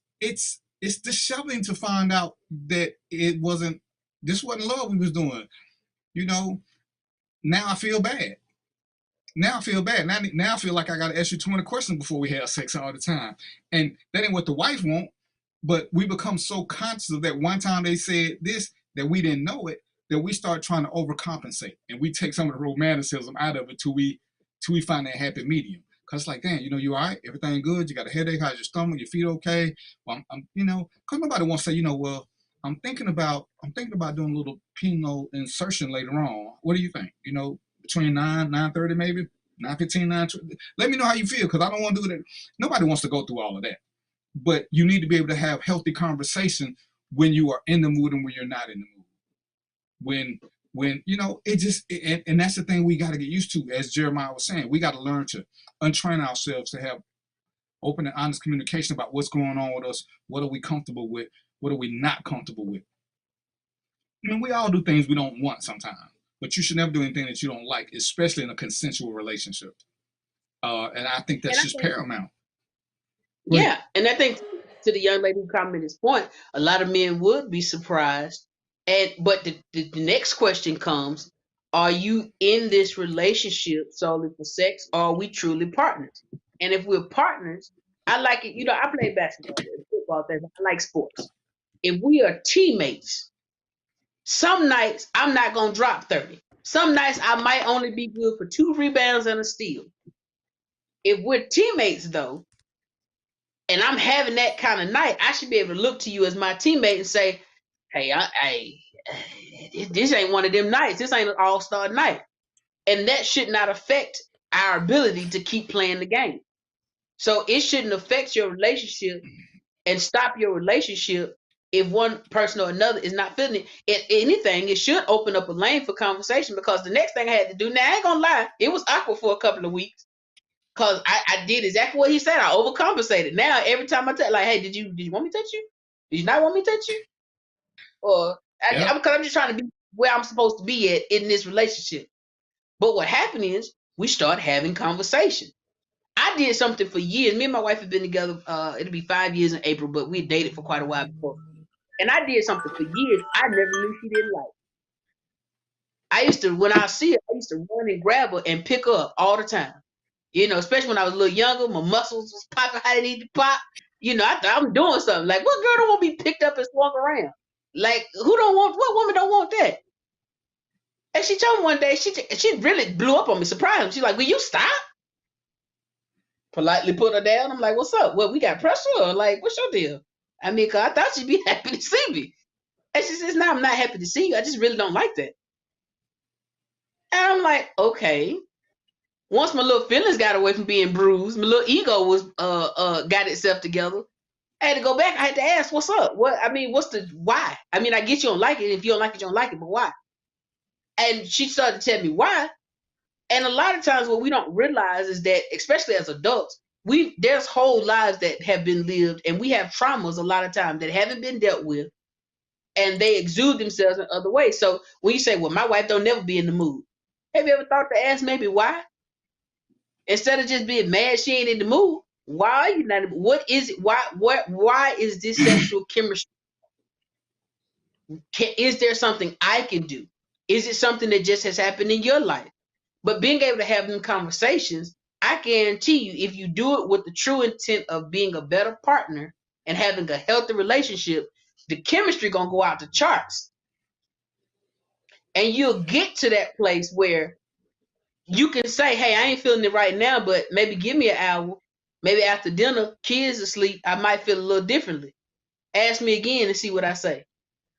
dishevelling to find out that this wasn't love we was doing. You know, now I feel bad. Now I feel bad. Now I feel like I got to ask you 20 questions before we have sex all the time. And that ain't what the wife want. But we become so conscious of that one time they said this, that we didn't know it, that we start trying to overcompensate. And we take some of the romanticism out of it till we find that happy medium. Cause it's like, damn, you know, you all right? Everything good? You got a headache? How's your stomach? Your feet okay? Well, I'm you know, cause nobody wants to say, you know, well, I'm thinking about doing a little penile insertion later on. What do you think? You know, between 9:30 maybe, 9:15, 9:20. Let me know how you feel, cause I don't want to do that. Nobody wants to go through all of that. But you need to be able to have healthy conversation when you are in the mood and when you're not in the mood. When you know, and that's the thing we got to get used to. As Jeremiah was saying, we got to learn to untrain ourselves to have open and honest communication about what's going on with us. What are we comfortable with? What are we not comfortable with? I mean, we all do things we don't want sometimes, but you should never do anything that you don't like, especially in a consensual relationship. And I think that's just paramount. Yeah, and I think to the young lady who commented this point, a lot of men would be surprised. But the next question comes: are you in this relationship solely for sex, or are we truly partners? And if we're partners, I like it. You know, I play basketball, football, things. I like sports. If we are teammates, some nights I'm not gonna drop 30. Some nights I might only be good for 2 rebounds and a steal. If we're teammates, though, and I'm having that kind of night, I should be able to look to you as my teammate and say, hey, this ain't one of them nights. This ain't an all-star night. And that should not affect our ability to keep playing the game. So it shouldn't affect your relationship and stop your relationship if one person or another is not feeling it. If anything, it should open up a lane for conversation, because the next thing I had to do, now I ain't gonna lie, it was awkward for a couple of weeks. Because I did exactly what he said. I overcompensated. Now, every time I tell, like, hey, did you want me to touch you? Did you not want me to touch you? Or, because I'm just trying to be where I'm supposed to be at in this relationship. But what happened is, we start having conversation. I did something for years. Me and my wife have been together, it'll be 5 years in April, but we dated for quite a while before. And I did something for years I never knew she didn't like. I used to, when I see her, I used to run and grab her and pick her up all the time. Especially when I was a little younger, my muscles was popping how they need to pop. I thought I was doing something. Like, what girl don't want to be picked up and swung around? Like, what woman don't want that? And she told me one day, she really blew up on me, surprised me. She's like, will you stop? Politely put her down. I'm like, what's up? Well, we got pressure? Or like, what's your deal? I mean, cause I thought she'd be happy to see me. And she says, no, I'm not happy to see you. I just really don't like that. And I'm like, okay. Once my little feelings got away from being bruised, my little ego was got itself together. I had to go back. I had to ask, what's up? What's the why? I mean, I get you don't like it. If you don't like it, you don't like it, but why? And she started to tell me why. And a lot of times what we don't realize is that, especially as adults, there's whole lives that have been lived, and we have traumas a lot of times that haven't been dealt with, and they exude themselves in other ways. So when you say, well, my wife don't never be in the mood, have you ever thought to ask maybe why? Instead of just being mad she ain't in the mood, why are you not? What is it? Why is this sexual chemistry? Is there something I can do? Is it something that just has happened in your life? But being able to have them conversations, I guarantee you, if you do it with the true intent of being a better partner and having a healthy relationship, the chemistry gonna go out the charts. And you'll get to that place where you can say, hey, I ain't feeling it right now, but maybe give me an hour. Maybe after dinner, kids asleep, I might feel a little differently. Ask me again and see what I say.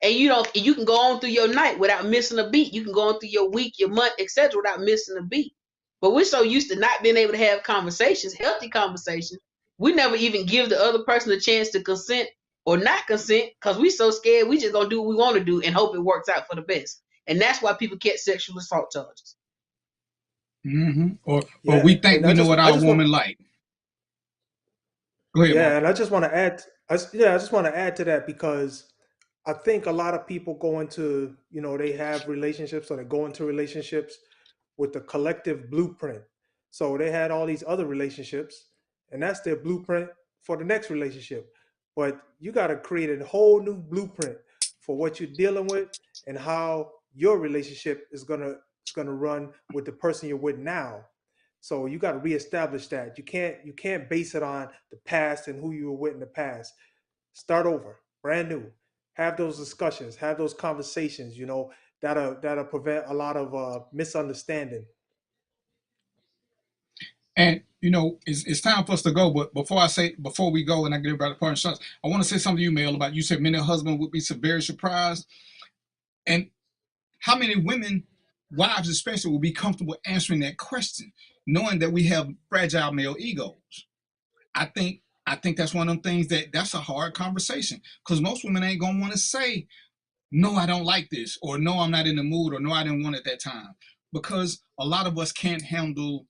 And you can go on through your night without missing a beat. You can go on through your week, your month, etc., without missing a beat. But we're so used to not being able to have conversations, healthy conversations. We never even give the other person a chance to consent or not consent because we're so scared we just gonna do what we want to do and hope it works out for the best. And that's why people get sexual assault charges. Mm-hmm. Or we think we know what our woman like. Go ahead, yeah, Mark. and I just want to add. I just want to add to that because I think a lot of people go into, they have relationships or they go into relationships with the collective blueprint. So they had all these other relationships, and that's their blueprint for the next relationship. But you got to create a whole new blueprint for what you're dealing with and how your relationship is gonna run with the person you're with now. So you got to reestablish that. You can't base it on the past and who you were with in the past. Start over, brand new. Have those discussions, have those conversations. That'll prevent a lot of misunderstanding. And it's time for us to go. But before we go, and I get about the partner shots, I want to say something to you, Mel, about you said many husbands would be very surprised, and how many women, wives especially, will be comfortable answering that question, knowing that we have fragile male egos. I think that's one of them things that's a hard conversation because most women ain't gonna want to say, no, I don't like this, or no, I'm not in the mood, or no, I didn't want it that time, because a lot of us can't handle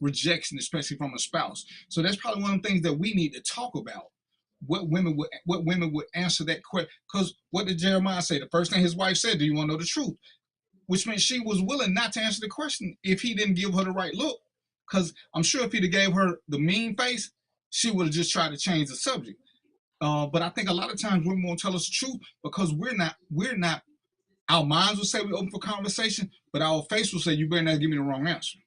rejection, especially from a spouse. So that's probably one of the things that we need to talk about. What women would answer that question? Because what did Jeremiah say? The first thing his wife said, "Do you want to know the truth?" Which meant she was willing not to answer the question if he didn't give her the right look. Because I'm sure if he'd have gave her the mean face, she would have just tried to change the subject. But I think a lot of times women won't tell us the truth because we're not. Our minds will say we're open for conversation, but our face will say, you better not give me the wrong answer.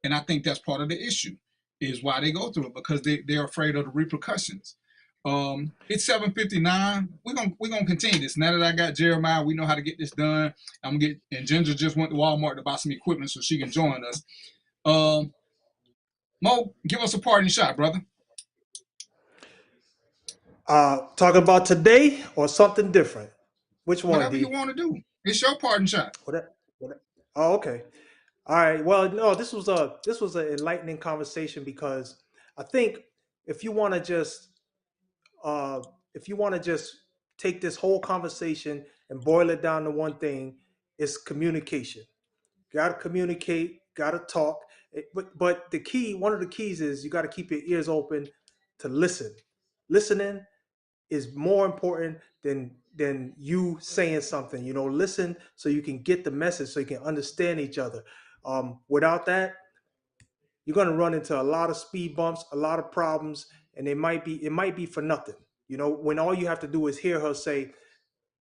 And I think that's part of the issue, is why they go through it, because they're afraid of the repercussions. It's 7:59. We're gonna continue this. Now that I got Jeremiah, we know how to get this done. And Ginger just went to Walmart to buy some equipment so she can join us. Mo, give us a parting shot, brother. Talking about today or something different? Which one? Whatever you want to do. It's your parting shot. Oh, okay. All right. Well, no, this was an enlightening conversation because I think if you want to just take this whole conversation and boil it down to one thing, it's communication. Got to communicate. Got to talk. But one of the keys is you got to keep your ears open to listen. Listening is more important than you saying something. Listen so you can get the message, so you can understand each other. Without that, you're going to run into a lot of speed bumps, a lot of problems, and it might be for nothing. When all you have to do is hear her say,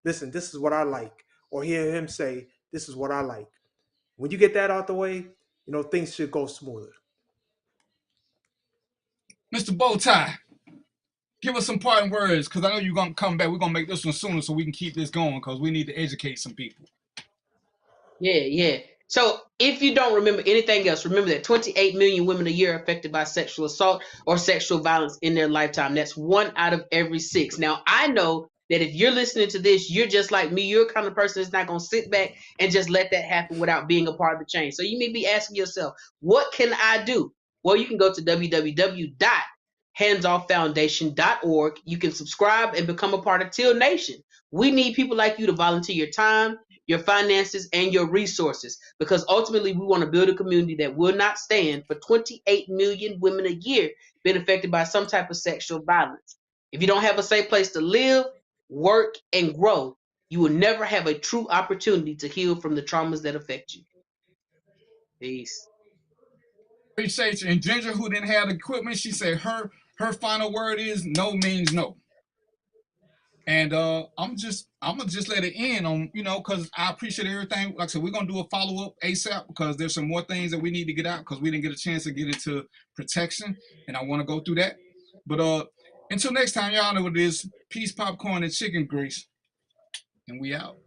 listen, this is what I like, or hear him say, this is what I like. When you get that out the way, things should go smoother. Mr. Bowtie, give us some parting words, because I know you're going to come back. We're going to make this one sooner so we can keep this going, because we need to educate some people. Yeah. So if you don't remember anything else, remember that 28 million women a year are affected by sexual assault or sexual violence in their lifetime. That's 1 out of every 6. Now, I know that if you're listening to this, you're just like me. You're the kind of person that's not going to sit back and just let that happen without being a part of the change. So you may be asking yourself, what can I do? Well, you can go to www.handsofffoundation.org. You can subscribe and become a part of Till Nation. We need people like you to volunteer your time, your finances, and your resources, because ultimately we want to build a community that will not stand for 28 million women a year being affected by some type of sexual violence. If you don't have a safe place to live, work, and grow, you will never have a true opportunity to heal from the traumas that affect you. Peace. Appreciate you. And Ginger, who didn't have the equipment, she said her final word is no means no. And I'm gonna just let it end on, because I appreciate everything. Like I said, we're gonna do a follow-up ASAP, because there's some more things that we need to get out, because we didn't get a chance to get into protection, and I want to go through that. But until next time, y'all know what it is. Peace, popcorn, and chicken grease. And we out.